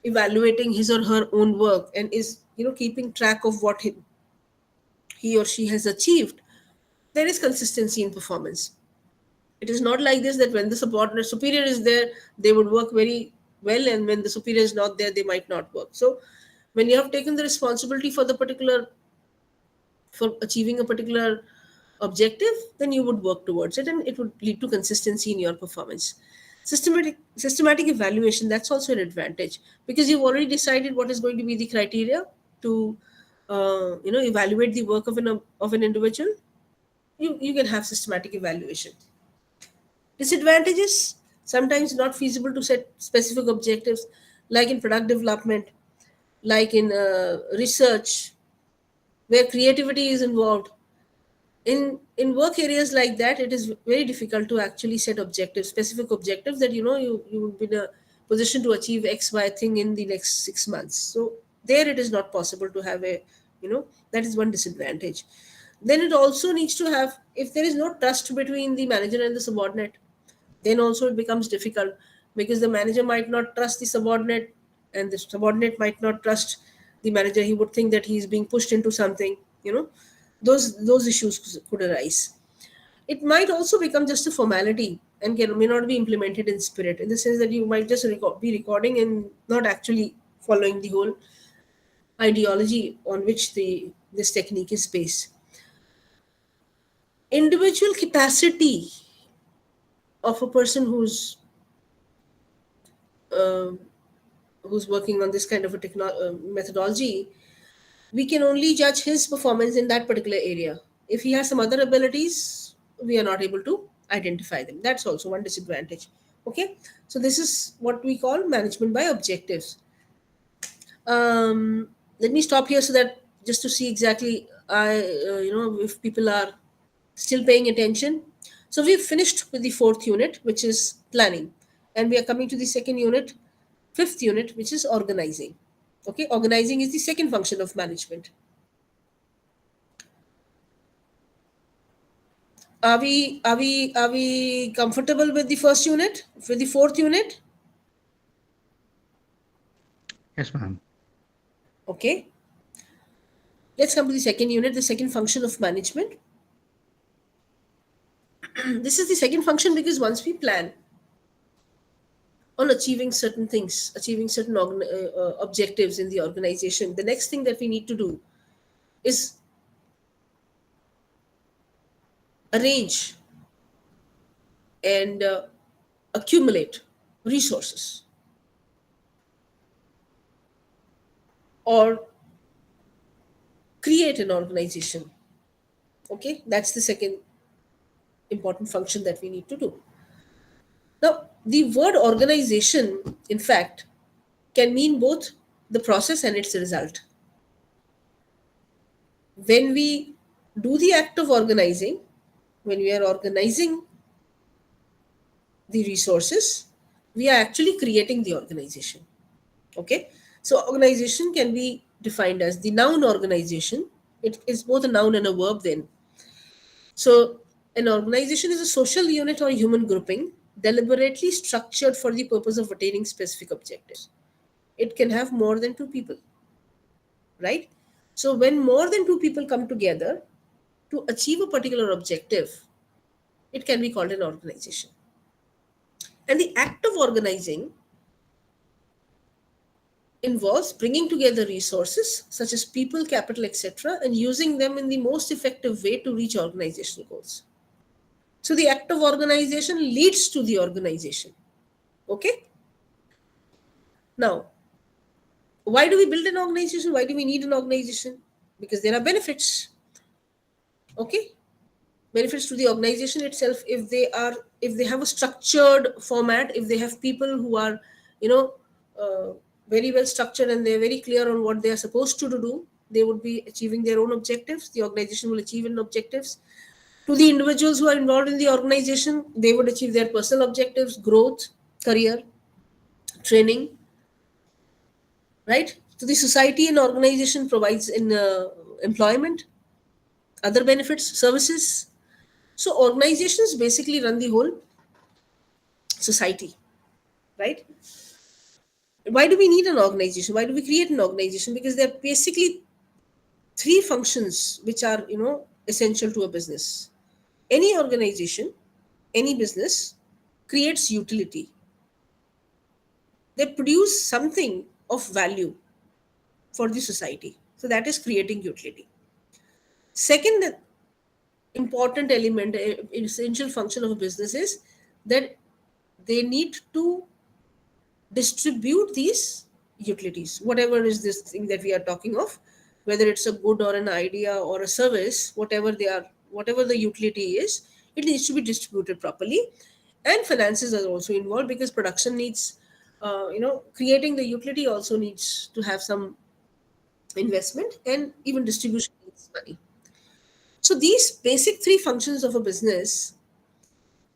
evaluating his or her own work and is keeping track of what he or she has achieved. There is consistency in performance. It is not like this, that when the subordinate superior is there, they would work very well, and when the superior is not there, they might not work. So when you have taken the responsibility for achieving a particular objective, then you would work towards it, and it would lead to consistency in your performance. Systematic evaluation, that's also an advantage, because you've already decided what is going to be the criteria to evaluate the work of an individual. You can have systematic evaluation. Disadvantages: sometimes not feasible to set specific objectives, like in product development, like in research, where creativity is involved. In work areas like that, it is very difficult to actually set specific objectives that you will be in a position to achieve XY thing in the next 6 months. So there it is not possible to have that is one disadvantage. Then it also needs to have, if there is no trust between the manager and the subordinate, then also it becomes difficult, because the manager might not trust the subordinate and the subordinate might not trust the manager. He would think that he is being pushed into something. Those issues could arise. It might also become just a formality and may not be implemented in spirit, in the sense that you might just be recording and not actually following the whole ideology on which this technique is based. Individual capacity of a person who's working on this kind of a methodology, we can only judge his performance in that particular area. If he has some other abilities, we are not able to identify them. That's also one disadvantage Okay, so this is what we call management by objectives. Let me stop here so that just to see exactly, if people are still paying attention. So we've finished with the fourth unit, which is planning, and we are coming to the second unit, fifth unit, which is organizing. Okay, organizing is the second function of management. Are we comfortable with the first unit? With the fourth unit? Yes, ma'am. Okay. Let's come to the second unit, the second function of management. This is the second function because once we plan on achieving certain things, achieving certain objectives in the organization, the next thing that we need to do is arrange and accumulate resources or create an organization. Okay, that's the second important function that we need to do. Now, the word organization, in fact, can mean both the process and its result. When we do the act of organizing, when we are organizing the resources, we are actually creating the organization. Okay, so organization can be defined as the noun organization. It is both a noun and a verb then. So an organization is a social unit or human grouping deliberately structured for the purpose of attaining specific objectives. It can have more than two people, right? So when more than two people come together to achieve a particular objective, it can be called an organization. And the act of organizing involves bringing together resources such as people, capital, etc., and using them in the most effective way to reach organizational goals. So the act of organization leads to the organization. Okay? Now, why do we build an organization? Why do we need an organization? Because there are benefits. Okay? Benefits to the organization itself if they have a structured format, if they have people who are, very well structured and they're very clear on what they are supposed to do, they would be achieving their own objectives. The organization will achieve its objectives. To the individuals who are involved in the organization, they would achieve their personal objectives, growth, career, training, right? To the society, an organization provides in employment, other benefits, services. So organizations basically run the whole society, right? Why do we need an organization? Why do we create an organization? Because there are basically three functions which are, essential to a business. Any organization, any business creates utility. They produce something of value for the society. So that is creating utility. Second important element, essential function of a business is that they need to distribute these utilities, whatever is this thing that we are talking of, whether it's a good or an idea or a service, whatever the utility is, it needs to be distributed properly. And finances are also involved because production needs, creating the utility also needs to have some investment, and even distribution needs money. So these basic three functions of a business,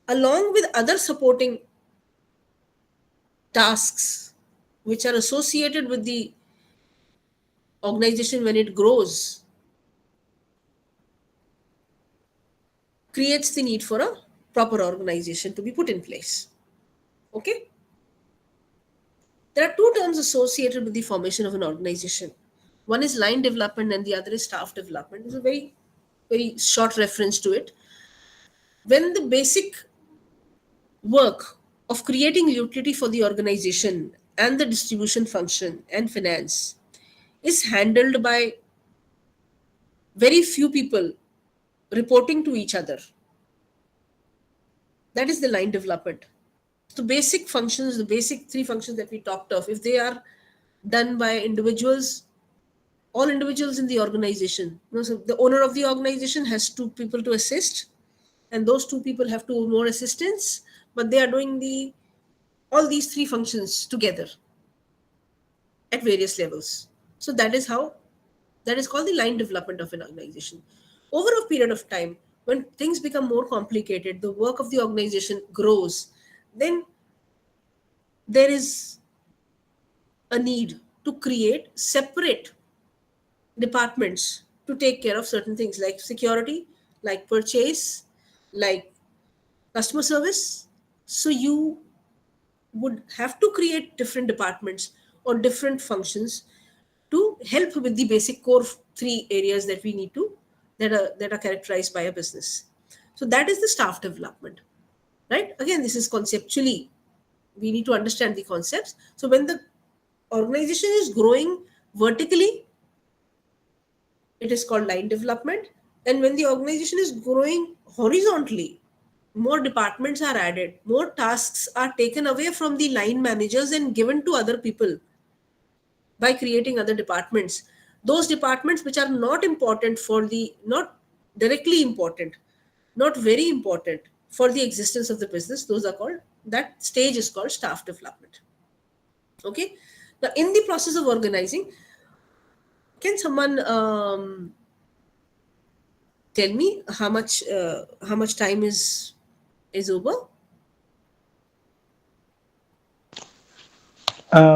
along with other supporting tasks which are associated with the organization when it grows, creates the need for a proper organization to be put in place. Okay? There are two terms associated with the formation of an organization. One is line development and the other is staff development. It's a very, very short reference to it. When the basic work of creating utility for the organization and the distribution function and finance is handled by very few people reporting to each other, that is the line development. The basic functions, the basic three functions that we talked of, if they are done by individuals, all individuals in the organization, so the owner of the organization has two people to assist, and those two people have two more assistants, but they are doing the all these three functions together at various levels. So that is called the line development of an organization. Over a period of time, when things become more complicated, the work of the organization grows, then there is a need to create separate departments to take care of certain things like security, like purchase, like customer service. So you would have to create different departments or different functions to help with the basic core three areas that we need to that are characterized by a business. So that is the staff development, right? Again, this is conceptually, we need to understand the concepts. So when the organization is growing vertically, it is called line development. And when the organization is growing horizontally, more departments are added, more tasks are taken away from the line managers and given to other people by creating other departments. Those departments which are not important for the, not directly important, not very important for the existence of the business, those are called, that stage is called staff development. Okay. Now, in the process of organizing, can someone tell me how much time is over?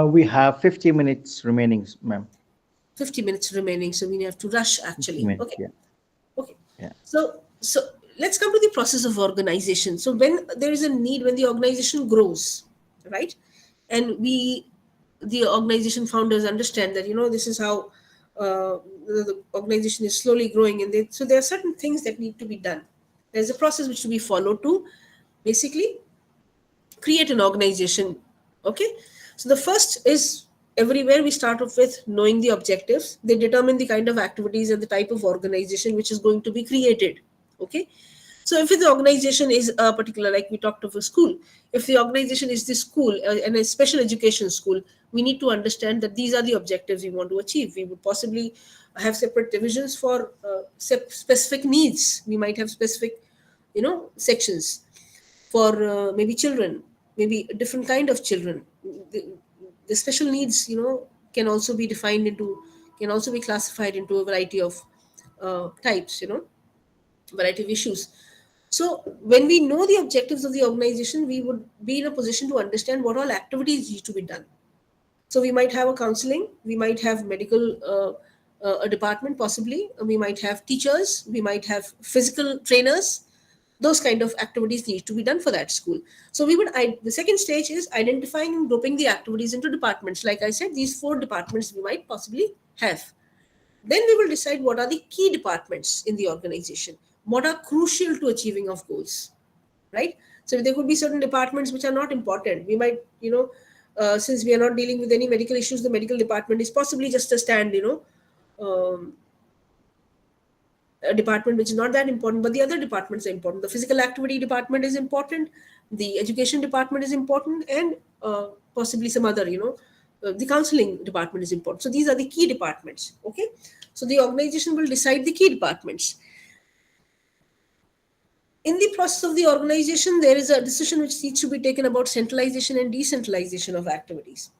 We have 50 minutes remaining, ma'am. 50 minutes remaining, so we have to rush actually. 50 minutes, Okay. yeah. Okay. Yeah. So let's come to the process of organization. So when there is a need, when the organization grows, right, and the organization founders understand that, this is how the organization is slowly growing, and so there are certain things that need to be done. There's a process which to be followed to basically create an organization. Okay. So the first is, everywhere we start off with knowing the objectives. They determine the kind of activities and the type of organization which is going to be created. Okay. So if the organization is a particular, like we talked of a school, if the organization is the school and a special education school, we need to understand that these are the objectives we want to achieve. We would possibly have separate divisions for specific needs. We might have specific, sections for maybe children, maybe a different kind of children. The special needs, can also be defined into, can also be classified into a variety of types, variety of issues. So when we know the objectives of the organization, we would be in a position to understand what all activities need to be done. So we might have a counseling, we might have medical a department possibly, we might have teachers, we might have physical trainers. Those kind of activities need to be done for that school. So the second stage is identifying and grouping the activities into departments. Like I said, these 4 departments we might possibly have. Then we will decide what are the key departments in the organization, what are crucial to achieving of goals, right? So there could be certain departments which are not important. We might, since we are not dealing with any medical issues, the medical department is possibly just a stand, a department which is not that important, but the other departments are important. The physical activity department is important, the education department is important, and possibly some other, the counseling department is important. So these are the key departments. Okay. So the organization will decide the key departments. In the process of the organization, there is a decision which needs to be taken about centralization and decentralization of activities.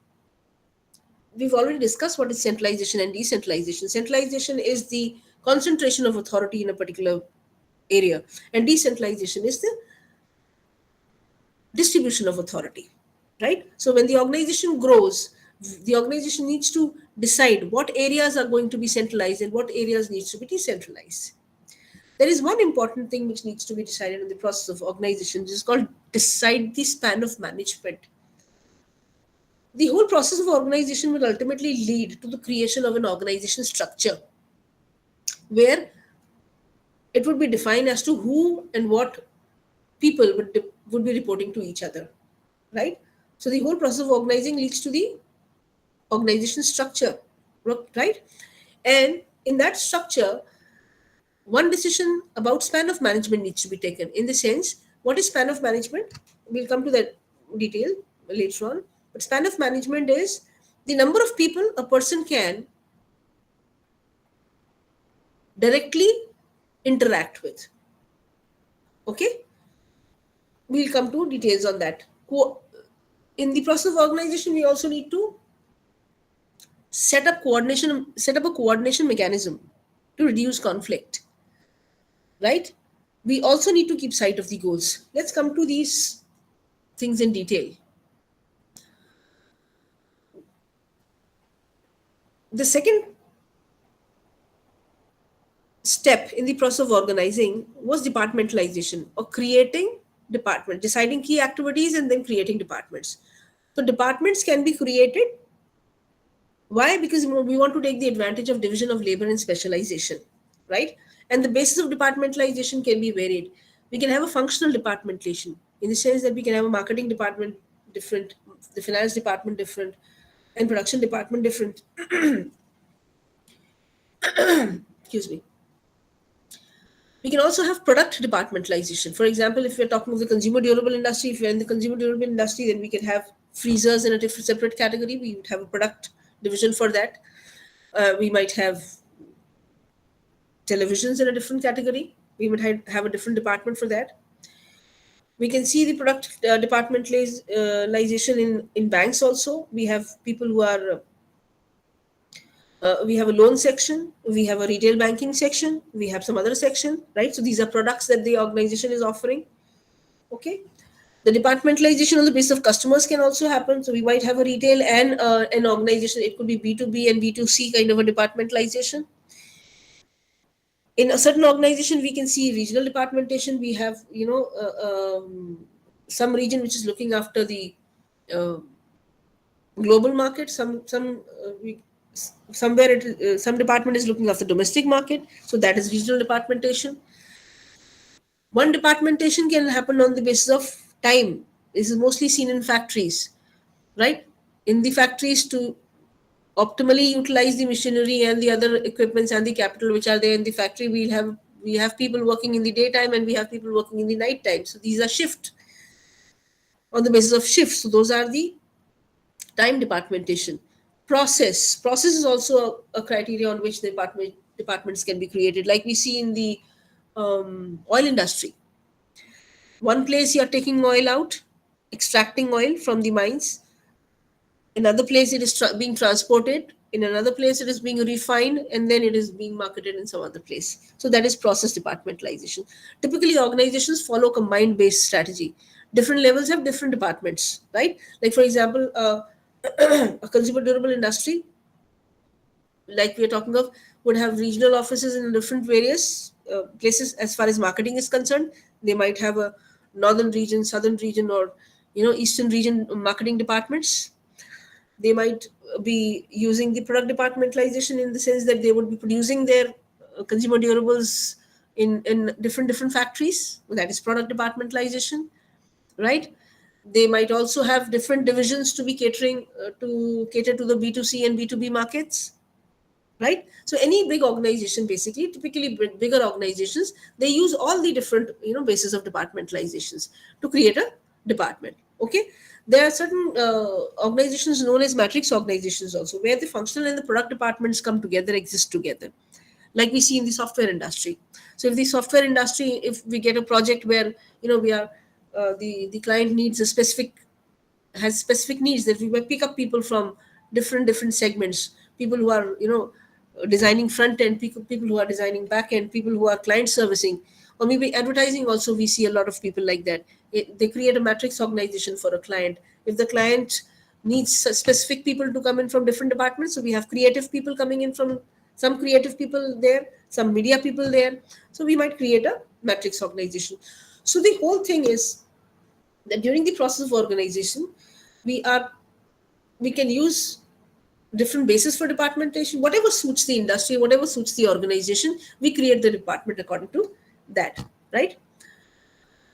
We've already discussed what is centralization and decentralization. Centralization is the concentration of authority in a particular area, and decentralization is the distribution of authority, right? So when the organization grows, the organization needs to decide what areas are going to be centralized and what areas needs to be decentralized. There is one important thing which needs to be decided in the process of organization, which is called decide the span of management. The whole process of organization will ultimately lead to the creation of an organization structure where it would be defined as to who and what people would be reporting to each other, right? So the whole process of organizing leads to the organization structure, right? And in that structure, one decision about span of management needs to be taken. In the sense, what is span of management? We'll come to that detail later on. But span of management is the number of people a person can directly interact with. Okay? We'll come to details on that. in the process of organization, we also need to set up a coordination mechanism to reduce conflict, right? We also need to keep sight of the goals. Let's come to these things in detail. The second step in the process of organizing was departmentalization, or creating department, deciding key activities and then creating departments. So departments can be created. Why? Because we want to take the advantage of division of labor and specialization, right? And the basis of departmentalization can be varied. We can have a functional departmentation in the sense that we can have a marketing department different, the finance department different, and production department different. Excuse me. We can also have product departmentalization. For example, if we're talking of the consumer durable industry, if we're in the consumer durable industry, then we can have freezers in a different separate category. We would have a product division for that. We might have televisions in a different category. We might have a different department for that. We can see the product departmentalization in banks also. We have people who are we have a loan section, we have a retail banking section, we have some other section, right? So these are products that the organization is offering. Okay. The departmentalization on the basis of customers can also happen. So we might have a retail and an organization. It could be B2B and B2C kind of a departmentalization. In a certain organization, we can see regional departmentation. We have, some region which is looking after the global market. Some department is looking after domestic market. So that is regional departmentation. One departmentation can happen on the basis of time. This is mostly seen in factories, right? In the factories, to optimally utilize the machinery and the other equipments and the capital which are there in the factory, we have people working in the daytime and we have people working in the night time. So these are shift, on the basis of shifts. So those are the time departmentation. Process is also a criteria on which the departments can be created, like we see in the oil industry. One place you are taking oil out, extracting oil from the mines. Another place it is being transported. In another place it is being refined, and then it is being marketed in some other place. So that is process departmentalization. Typically, organizations follow combined-based strategy. Different levels have different departments, right? Like for example, a consumer durable industry, like we are talking of, would have regional offices in different various places. As far as marketing is concerned, they might have a northern region, southern region, or eastern region marketing departments. They might be using the product departmentalization in the sense that they would be producing their consumer durables in different factories. That is product departmentalization, right? They might also have different divisions to be cater to the B2C and B2B markets, right? So any big organization, basically, typically bigger organizations, they use all the different bases of departmentalizations to create a department. Okay. There are certain organizations known as matrix organizations also, where the functional and the product departments come together, exist together, like we see in the software industry. So if the software industry, if we get a project where we are the client has specific needs, that we might pick up people from different segments, people who are designing front end, people who are designing back end, people who are client servicing, or maybe advertising also. We see a lot of people like that. They create a matrix organization for a client. If the client needs specific people to come in from different departments, so we have creative people coming in from some creative people there, some media people there. So we might create a matrix organization. So the whole thing is that during the process of organization, we can use different bases for departmentation. Whatever suits the industry, whatever suits the organization, we create the department according to that, right?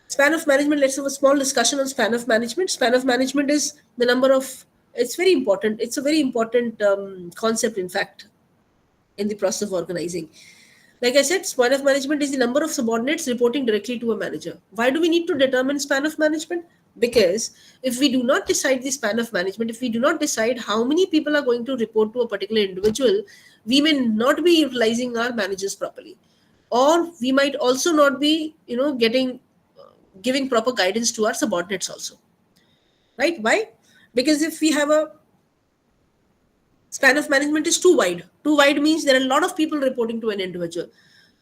Span of management. Let's have a small discussion on span of management. Span of management is the number of, it's very important. It's a very important concept, in fact, in the process of organizing. Like I said, span of management is the number of subordinates reporting directly to a manager. Why do we need to determine span of management? Because if we do not decide the span of management, if we do not decide how many people are going to report to a particular individual, we may not be utilizing our managers properly. Or we might also not be, giving proper guidance to our subordinates also. Right? Why? Because if we have a span of management is too wide means there are a lot of people reporting to an individual.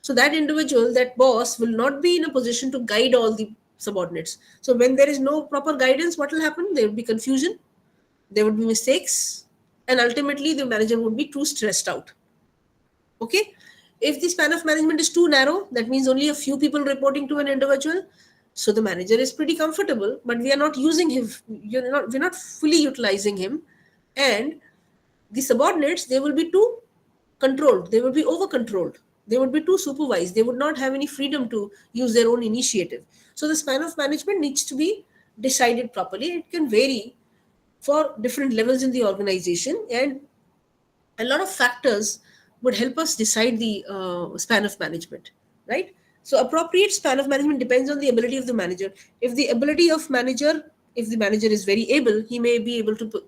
So that individual, that boss, will not be in a position to guide all the subordinates. So when there is no proper guidance, what will happen? There will be confusion, there would be mistakes, and ultimately the manager would be too stressed out. Okay, if the span of management is too narrow, that means only a few people reporting to an individual, so the manager is pretty comfortable, but we are not using him, we're not fully utilizing him. And the subordinates, they will be too controlled, they will be over controlled, they would be too supervised, they would not have any freedom to use their own initiative. So the span of management needs to be decided properly. It can vary for different levels in the organization, and a lot of factors would help us decide the span of management, right? So appropriate span of management depends on the ability of the manager. If the ability of manager, if the manager is very able, he may be able to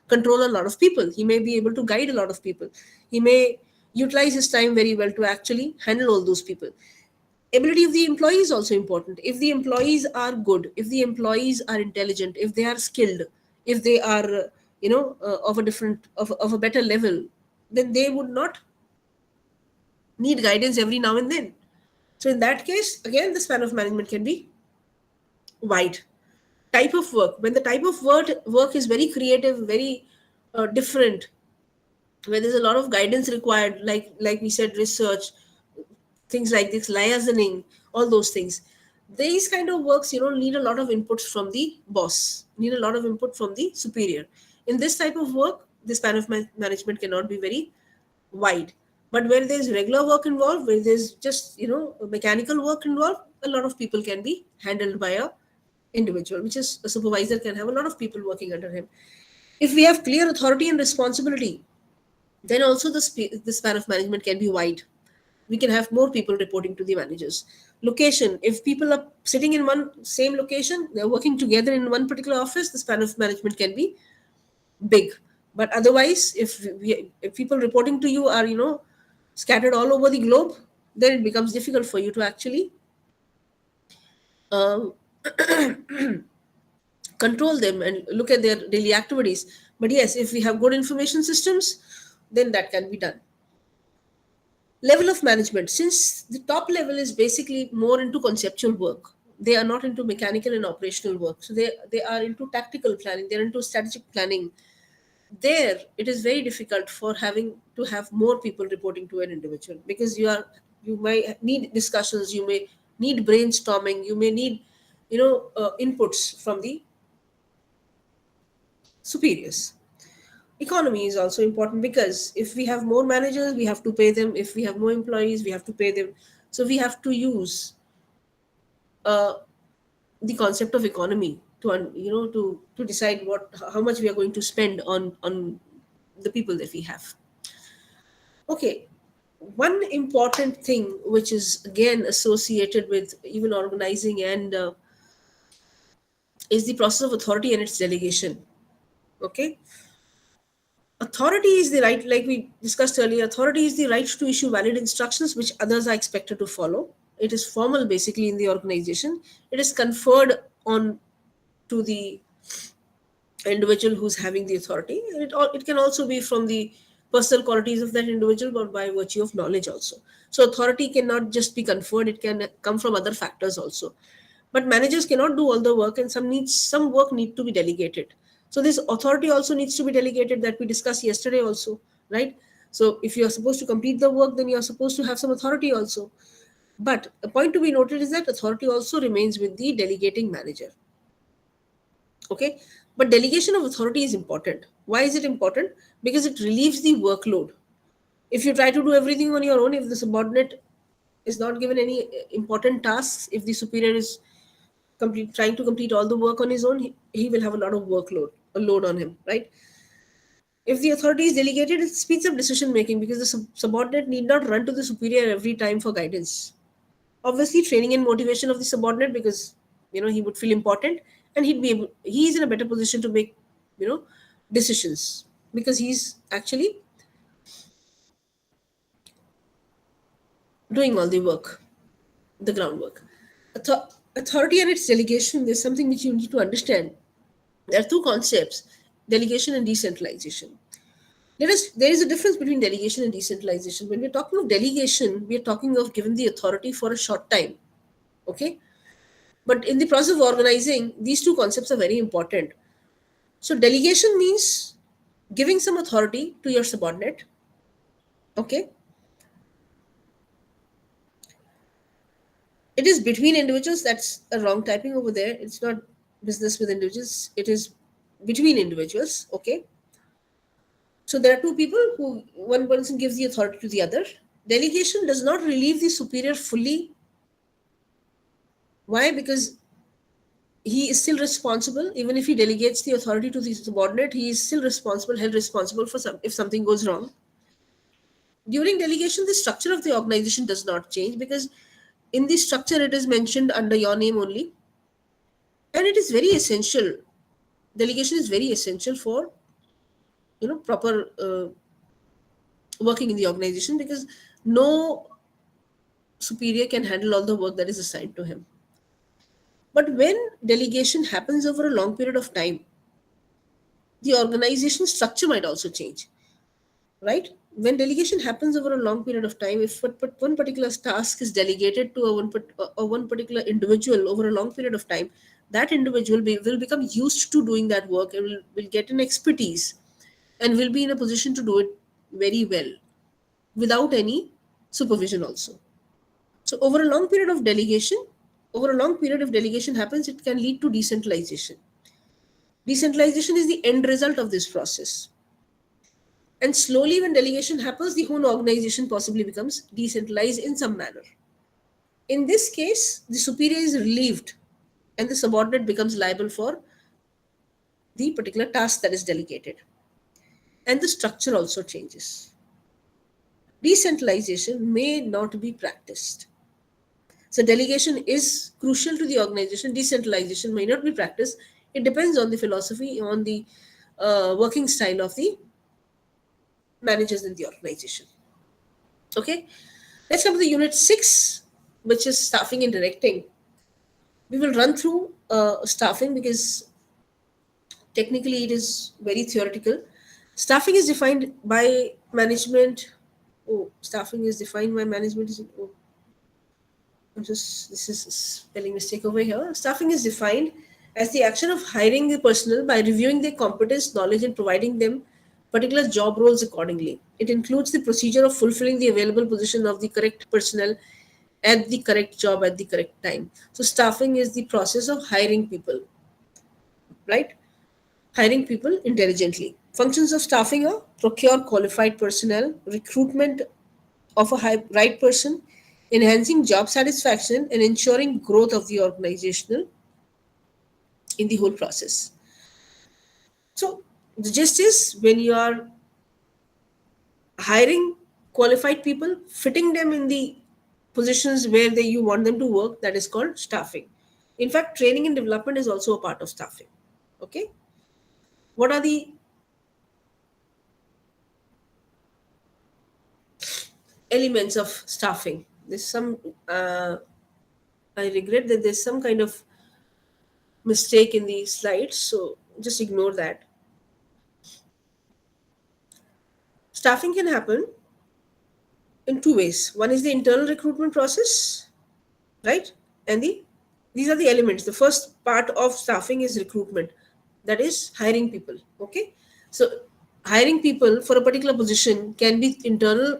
control a lot of people, he may be able to guide a lot of people, he may utilize his time very well to actually handle all those people. Ability of the employee is also important. If the employees are good, if the employees are intelligent, if they are skilled, if they are of a different of a better level, then they would not need guidance every now and then. So in that case, again, the span of management can be wide. Type of work, when the type of work is very creative, very different, where there's a lot of guidance required, like we said, research, things like this, liaising, all those things. These kind of works, need a lot of inputs from the boss, need a lot of input from the superior. In this type of work, the span of management cannot be very wide. But where there's regular work involved, where there's just mechanical work involved, a lot of people can be handled by a individual, which is a supervisor can have a lot of people working under him. If we have clear authority and responsibility, then also the span of management can be wide. We can have more people reporting to the managers. Location, if people are sitting in one same location, they're working together in one particular office, the span of management can be big. But otherwise, if people reporting to you are scattered all over the globe, then it becomes difficult for you to actually um, control them and look at their daily activities. But yes, if we have good information systems, then that can be done. Level of management, since the top level is basically more into conceptual work, they are not into mechanical and operational work, so they are into tactical planning, they're into strategic planning. There it is very difficult for having to have more people reporting to an individual, because you may need discussions, you may need brainstorming, you may need inputs from the superiors. Economy is also important, because if we have more managers, we have to pay them, if we have more employees, we have to pay them. So we have to use uh, the concept of economy to decide how much we are going to spend on the people that we have. Okay, one important thing which is again associated with even organizing and is the process of authority and its delegation. Okay, authority is the right, like we discussed earlier, authority is the right to issue valid instructions which others are expected to follow. It is formal basically in the organization. It is conferred on to the individual who's having the authority. It can also be from the personal qualities of that individual, but by virtue of knowledge also. So authority cannot just be conferred, it can come from other factors also. But managers cannot do all the work, and some work need to be delegated. So this authority also needs to be delegated, that we discussed yesterday also, right? So if you are supposed to complete the work, then you are supposed to have some authority also. But a point to be noted is that authority also remains with the delegating manager. Okay, but delegation of authority is important. Why is it important? Because it relieves the workload. If you try to do everything on your own, if the subordinate is not given any important tasks, if the superior is trying to complete all the work on his own, he will have a lot of a load on him, right? If the authority is delegated, it speeds up decision making, because the subordinate need not run to the superior every time for guidance. Obviously training and motivation of the subordinate, because he would feel important, and he's in a better position to make decisions, because he's actually doing all the work, the groundwork. Authority and its delegation, there's something which you need to understand. There are two concepts, delegation and decentralization. There is a difference between delegation and decentralization. When we're talking of delegation, we're talking of giving the authority for a short time. Okay? But in the process of organizing, these two concepts are very important. So delegation means giving some authority to your subordinate. Okay? It is between individuals. That's a wrong typing over there. It's not business with individuals. It is between individuals. Okay? So there are two people who one person gives the authority to the other. Delegation does not relieve the superior fully. Why? Because he is still responsible. Even if he delegates the authority to the subordinate, he is still responsible, held responsible for if something goes wrong. During delegation, the structure of the organization does not change, because in the structure it is mentioned under your name only, and it is very essential. Delegation is very essential for proper working in the organization, because no superior can handle all the work that is assigned to him. But when delegation happens over a long period of time, the organization structure might also change, right? When delegation happens over a long period of time, if one particular task is delegated to a one particular individual over a long period of time, that individual will become used to doing that work and will get an expertise and will be in a position to do it very well without any supervision also. So over a long period of delegation, happens, it can lead to decentralization. Decentralization is the end result of this process. And slowly, when delegation happens, the whole organization possibly becomes decentralized in some manner. In this case, the superior is relieved and the subordinate becomes liable for the particular task that is delegated. And the structure also changes. Decentralization may not be practiced. So delegation is crucial to the organization. Decentralization may not be practiced. It depends on the philosophy, on the working style of the managers in the organization. Okay, let's come to the unit 6, which is staffing and directing. We will run through staffing because technically it is very theoretical. Staffing is defined by management. Oh, staffing is defined by management. This is a spelling mistake over here. Staffing is defined as the action of hiring the personnel by reviewing their competence, knowledge, and providing them particular job roles accordingly. It includes the procedure of fulfilling the available position of the correct personnel at the correct job at the correct time. So staffing is the process of hiring people, right? Hiring people intelligently. Functions of staffing are procure qualified personnel, recruitment of a right person, enhancing job satisfaction, and ensuring growth of the organizational in the whole process. So the gist is, when you are hiring qualified people, fitting them in the positions where you want them to work, that is called staffing. In fact, training and development is also a part of staffing. Okay, what are the elements of staffing? There's some I regret that there's some kind of mistake in the slides, so just ignore that. Staffing can happen in two ways. One is the internal recruitment process, right? And these are the elements. The first part of staffing is recruitment, that is hiring people. Okay, so hiring people for a particular position can be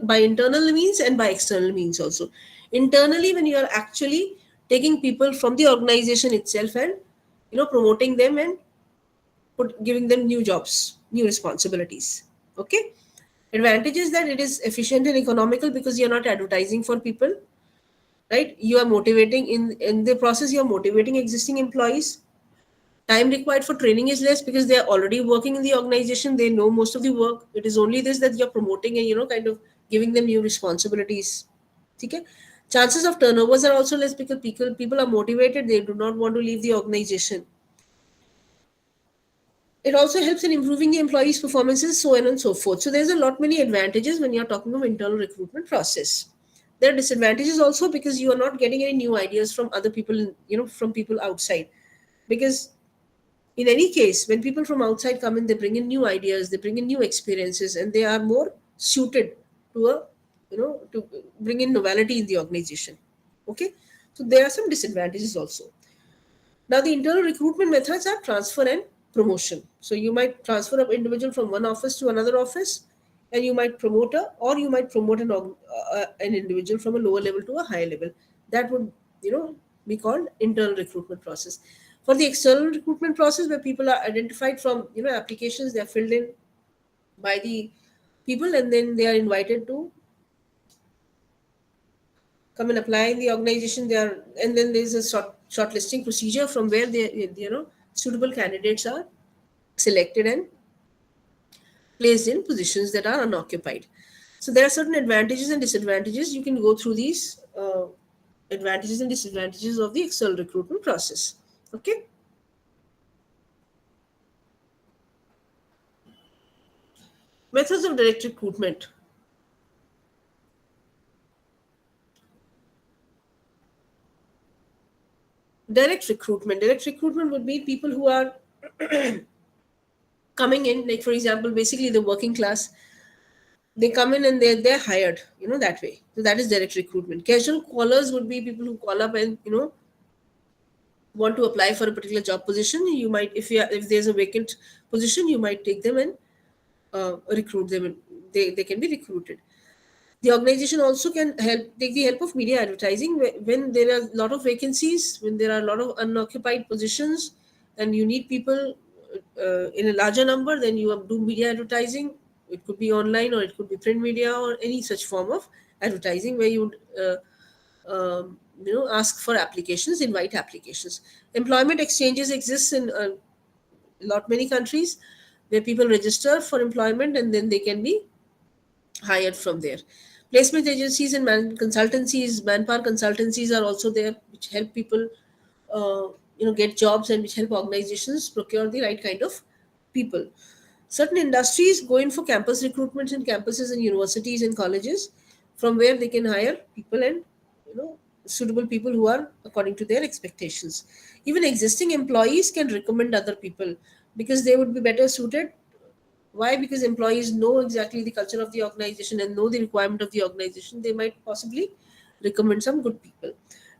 by internal means and by external means also. Internally, when you are actually taking people from the organization itself and promoting them and giving them new jobs, new responsibilities. Okay, advantage is that it is efficient and economical because you're not advertising for people, right? You are motivating in the process, you are motivating existing employees. Time required for training is less because they are already working in the organization, they know most of the work. It is only this that you're promoting and kind of giving them new responsibilities. Okay, chances of turnovers are also less because people are motivated, they do not want to leave the organization. It also helps in improving the employees' performances, so on and so forth. So there's a lot many advantages when you're talking of internal recruitment process. There are disadvantages also because you are not getting any new ideas from other people, from people outside. Because in any case, when people from outside come in, they bring in new ideas, they bring in new experiences, and they are more suited to to bring in novelty in the organization. Okay, so there are some disadvantages also. Now, the internal recruitment methods are transfer and promotion. So you might transfer an individual from one office to another office, and you might promote an individual from a lower level to a higher level. That would be called internal recruitment process. For the external recruitment process, where people are identified from applications, they are filled in by the people, and then they are invited to come and apply in the organization. And then there's a shortlisting procedure from where suitable candidates are selected and placed in positions that are unoccupied. So there are certain advantages and disadvantages. You can go through these advantages and disadvantages of the external recruitment process. Okay. Methods of direct recruitment. Direct recruitment would be people who are coming in, like for example, basically the working class. They come in and they're hired, that way. So that is direct recruitment. Casual callers would be people who call up and want to apply for a particular job position. You might, if there's a vacant position, you might take them and recruit them, and they can be recruited. The organization also can take the help of media advertising when there are a lot of vacancies, when there are a lot of unoccupied positions, and you need people in a larger number. Then you do media advertising. It could be online, or it could be print media, or any such form of advertising where you would ask for applications, invite applications. Employment exchanges exist in many countries, where people register for employment and then they can be hired from there. Placement agencies and manpower consultancies are also there, which help people get jobs, and which help organizations procure the right kind of people. Certain industries go in for campus recruitment in campuses and universities and colleges, from where they can hire people, and suitable people who are according to their expectations. Even existing employees can recommend other people, because they would be better suited. Why? Because employees know exactly the culture of the organization and know the requirement of the organization. They might possibly recommend some good people.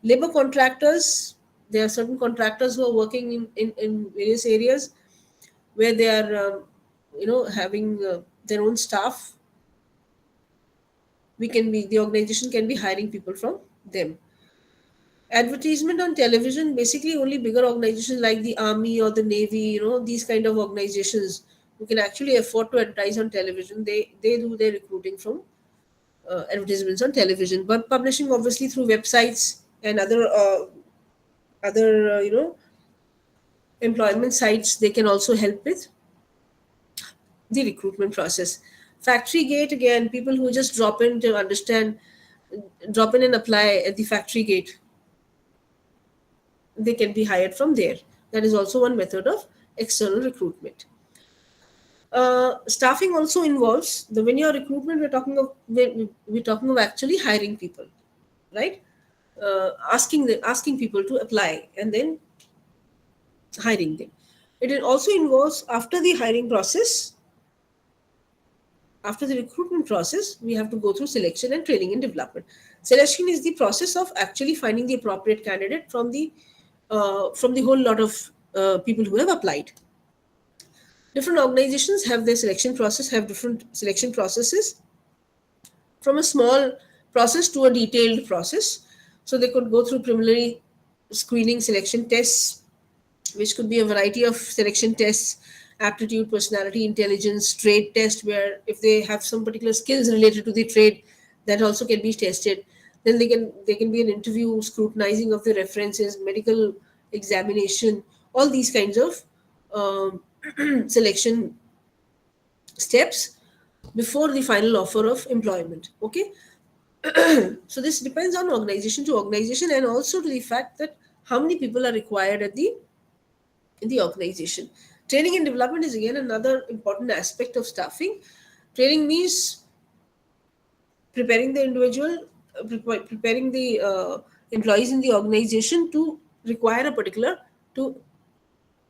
Labor contractors, there are certain contractors who are working in various areas, where they are having their own staff. The organization can be hiring people from them. Advertisement on television, basically only bigger organizations like the army or the navy, these kind of organizations who can actually afford to advertise on television, they do their recruiting from advertisements on television. But publishing, obviously, through websites and other employment sites, they can also help with the recruitment process. Factory gate, again, people who just drop in and apply at the factory gate, they can be hired from there. That is also one method of external recruitment. Staffing also involves when you're recruitment, we're talking of actually hiring people, right? Asking people to apply and then hiring them. It also involves, after the hiring process, after the recruitment process, we have to go through selection and training and development. Selection is the process of actually finding the appropriate candidate from the whole lot of people who have applied. Different organizations have different selection processes, from a small process to a detailed process. So they could go through preliminary screening selection tests, which could be a variety of selection tests: aptitude, personality, intelligence, trade test, where if they have some particular skills related to the trade, that also can be tested. Then they can be an interview, scrutinizing of the references, medical examination, all these kinds of selection steps before the final offer of employment. Okay. So this depends on organization to organization, and also to the fact that how many people are required in the organization. Training and development is again another important aspect of staffing. Training means preparing the individual, preparing the employees in the organization to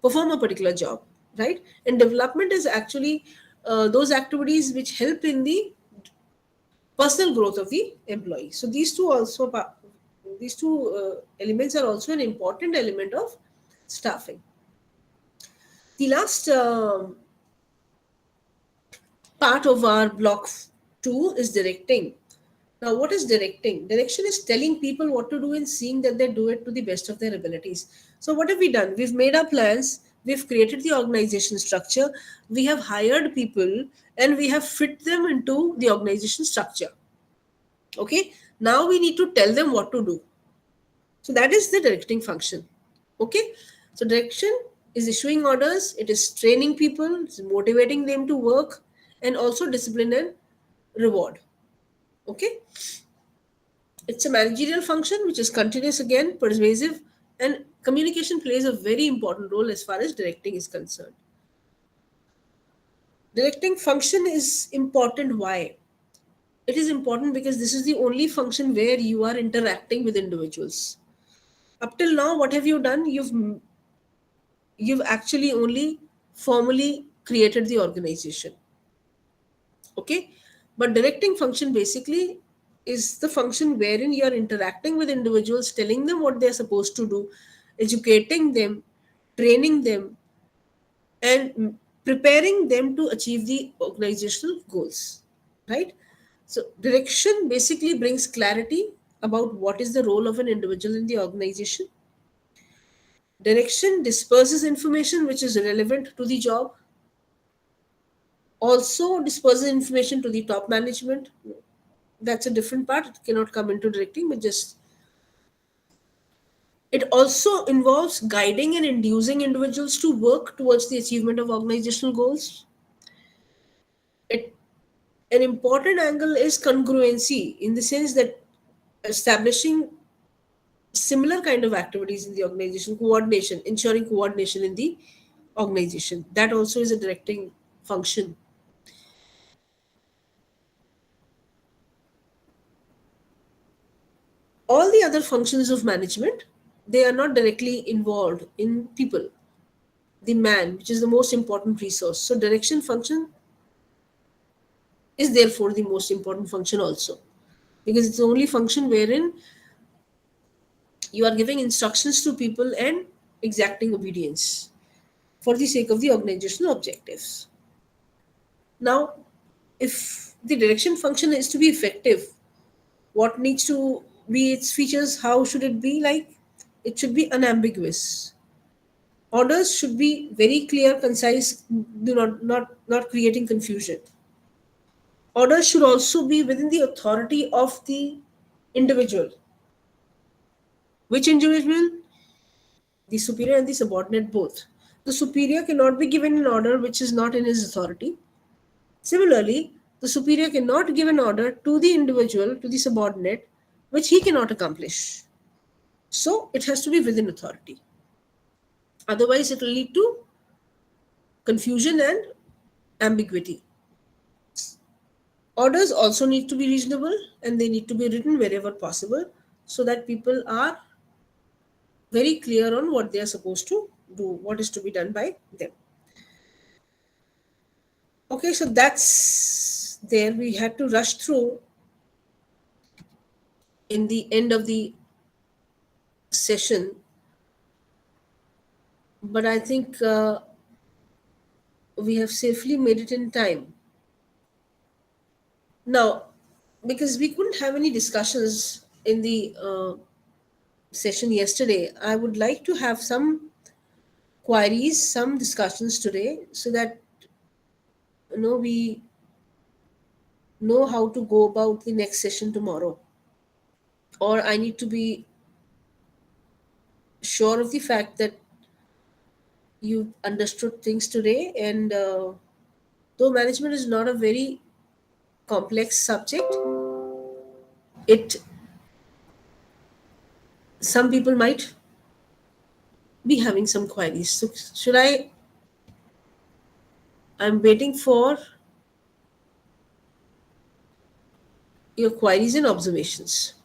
perform a particular job, right? And development is actually those activities which help in the personal growth of the employee. So these two elements are also an important element of staffing. The last part of our block 2 is directing. Now, what is directing? Direction is telling people what to do and seeing that they do it to the best of their abilities. So, what have we done? We've made our plans, we've created the organization structure, we have hired people, and we have fit them into the organization structure. Okay, now we need to tell them what to do. So, that is the directing function. Okay, so direction is issuing orders, it is training people, it's motivating them to work, and also discipline and reward. Okay, it's a managerial function which is continuous, again persuasive, and communication plays a very important role as far as directing is concerned. Directing function is important. Why? It is important because this is the only function where you are interacting with individuals. Up till now, what have you done? You've actually only formally created the organization. Okay, but directing function basically is the function wherein you are interacting with individuals, telling them what they're supposed to do, educating them, training them, and preparing them to achieve the organizational goals, right? So direction basically brings clarity about what is the role of an individual in the organization. Direction disperses information which is relevant to the job, also disperses information to the top management. That's a different part, it cannot come into directing, but just it also involves guiding and inducing individuals to work towards the achievement of organizational goals. An important angle is congruency, in the sense that establishing similar kind of activities in the organization, coordination, ensuring coordination in the organization, that also is a directing function. All the other functions of management, they are not directly involved in people, the man, which is the most important resource. So direction function is therefore the most important function also, because it's the only function wherein you are giving instructions to people and exacting obedience for the sake of the organizational objectives. Now, if the direction function is to be effective, what needs to be its features? How should it be? Like, it should be unambiguous. Orders should be very clear, concise, not creating confusion. Orders should also be within the authority of the individual. Which individual? The superior and the subordinate both. The superior cannot be given an order which is not in his authority. Similarly, the superior cannot give an order to the individual, to the subordinate, which he cannot accomplish. So it has to be within authority. Otherwise, it will lead to confusion and ambiguity. Orders also need to be reasonable, and they need to be written wherever possible so that people are very clear on what they are supposed to do, what is to be done by them. Okay, so that's there. We had to rush through in the end of the session, but I think we have safely made it in time. Now, because we couldn't have any discussions in the session yesterday, I would like to have some queries, some discussions today, so that we know how to go about the next session tomorrow. Or I need to be sure of the fact that you understood things today. And though management is not a very complex subject, it some people might be having some queries. So should I'm waiting for your queries and observations.